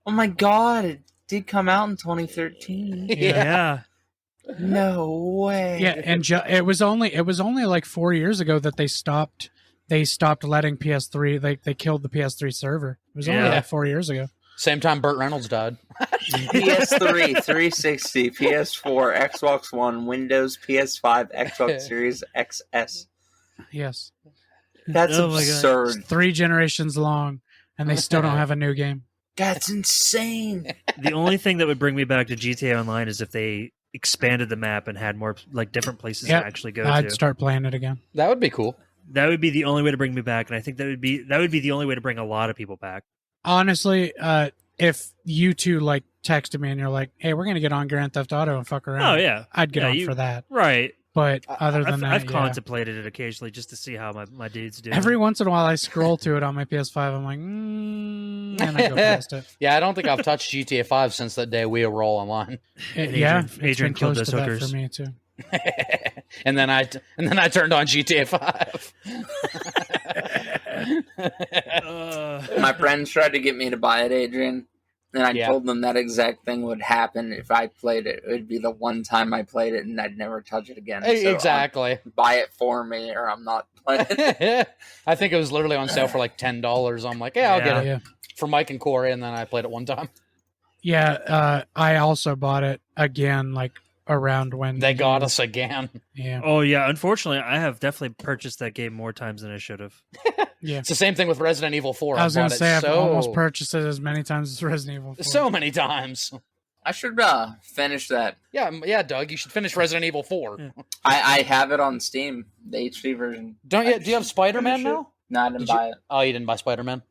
Oh my god, it did come out in 2013. Yeah. No way. Yeah, and it was only like 4 years ago that they stopped letting PS3 they killed the PS3 server. It was only Yeah. like 4 years ago. Same time Burt Reynolds died. PS3, 360, PS4, Xbox One, Windows, PS5, Xbox Series XS. Yes. That's Oh my God. absurd. 3 generations long, and they still don't have a new game. That's insane. The only thing that would bring me back to GTA Online is if they expanded the map and had more like different places Yep. to actually go I'd to. start playing it again. That would be cool. That would be the only way to bring me back, and I think that would be the only way to bring a lot of people back. Honestly, if you two like texted me and you're like, "Hey, we're gonna get on Grand Theft Auto and fuck around," Oh yeah, I'd get Yeah, on you- for that. right. But other than I've that, contemplated it occasionally just to see how my dudes do. every once in a while I scroll to it on my PS5. I'm like, and I go past it. Yeah, I don't think I've touched GTA 5 since that day we were all online. Yeah, it's Adrian been killed close those to that hookers. for me too. and then I turned on GTA 5. My friends tried to get me to buy it, Adrian. And I Yeah. told them that exact thing would happen if I played it. It would be the one time I played it and I'd never touch it again. So, Exactly. buy it for me or I'm not playing it. I think it was literally on sale for like $10. I'm like, yeah, I'll get it Yeah, for Mike and Corey, and then I played it one time. yeah. I also bought it again, like around when They got us again. Yeah, Oh yeah, unfortunately, I have definitely purchased that game more times than I should have. yeah. It's the same thing with Resident Evil 4. I was bought gonna it say I've so, almost purchased it as many times as Resident Evil 4. so many times. I should finish that. Yeah, Doug, you should finish Resident Evil 4. Yeah. I have it on Steam, the HD version. Don't you? I Do you have should Spider-Man finish it. now? No, I didn't Did you- buy it. Oh, you didn't buy Spider-Man?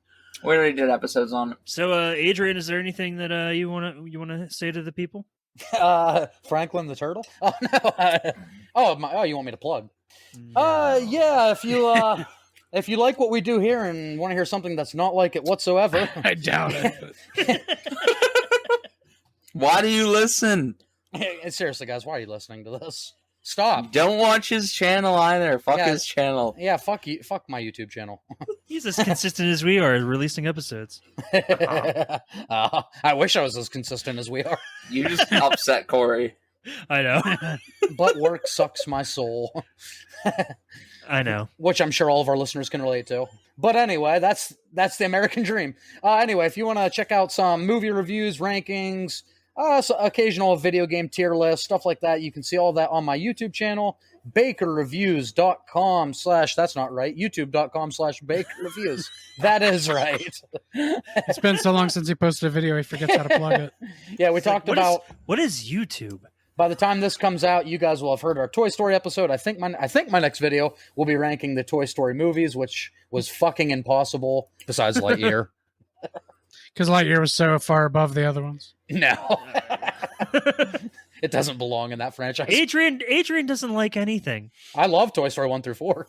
We already did episodes on it. So, Adrian, is there anything that you wanna say to the people? Franklin the Turtle? Oh no! You want me to plug? No. Yeah. If you like what we do here and want to hear something that's not like it whatsoever, I doubt it. Why do you listen? seriously, guys, why are you listening to this? Stop. Don't watch his channel either. Fuck Yeah. his channel. Yeah, fuck you. Fuck my YouTube channel. He's as consistent as we are releasing episodes. I wish I was as consistent as we are. You just upset Corey. I know. But work sucks my soul, I know. which I'm sure all of our listeners can relate to. But anyway, that's the American dream. Anyway, if you want to check out some movie reviews, rankings, so occasional video game tier list, stuff like that, you can see all that on my YouTube channel, bakerreviews.com/ that's not right, youtube.com/bakerreviews. That is right. It's been so long since he posted a video, he forgets how to plug it. Yeah, we It's like, talked about. what is YouTube? By the time this comes out, you guys will have heard our Toy Story episode. I think my next video will be ranking the Toy Story movies, which was fucking impossible. Besides Lightyear, Because Lightyear was so far above the other ones. no, it doesn't belong in that franchise. Adrian doesn't like anything. I love Toy Story 1 through 4.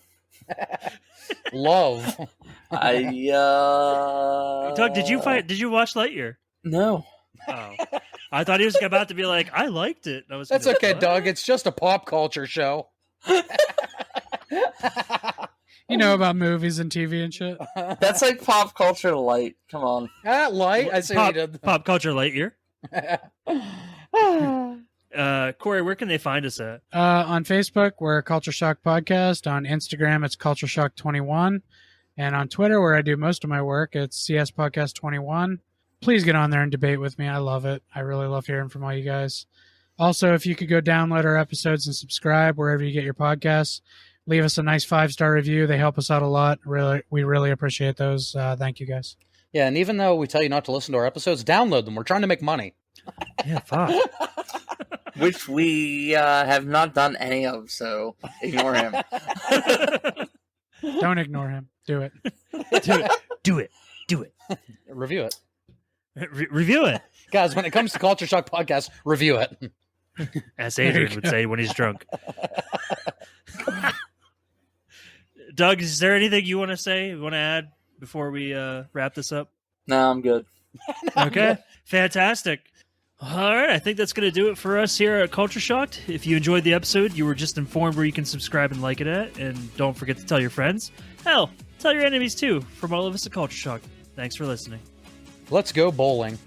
Love. I Doug, did you watch Lightyear? No. Oh, I thought he was about to be like, I liked it. And I was That's gonna be like, okay, "What?" Doug. It's just a pop culture show. You know about movies and TV and shit. That's like pop culture light. Come on. Light. I see Pop, what you did. Pop Culture Lightyear. Corey, where can they find us at? On Facebook, we're Culture Shock Podcast. On Instagram, it's Culture Shock 21. And on Twitter, where I do most of my work, it's CS Podcast 21. Please get on there and debate with me. I love it. I really love hearing from all you guys. Also, if you could go download our episodes and subscribe wherever you get your podcasts, leave us a nice 5-star review. They help us out a lot. We really appreciate those. Thank you, guys. Yeah, and even though we tell you not to listen to our episodes, download them. We're trying to make money. Yeah, fuck. Which we have not done any of, so ignore him. Don't ignore him. Do it. Do it. Do it. Review it. Review it. Guys, when it comes to Culture Shock Podcast, review it. As Adrian would say when he's drunk. Doug, is there anything you want to say, you want to add before we wrap this up? No, I'm good. Okay, fantastic. All right, I think that's going to do it for us here at Culture Shocked. If you enjoyed the episode, you were just informed where you can subscribe and like it at, and don't forget to tell your friends. Hell, tell your enemies too, from all of us at Culture Shocked. Thanks for listening. Let's go bowling.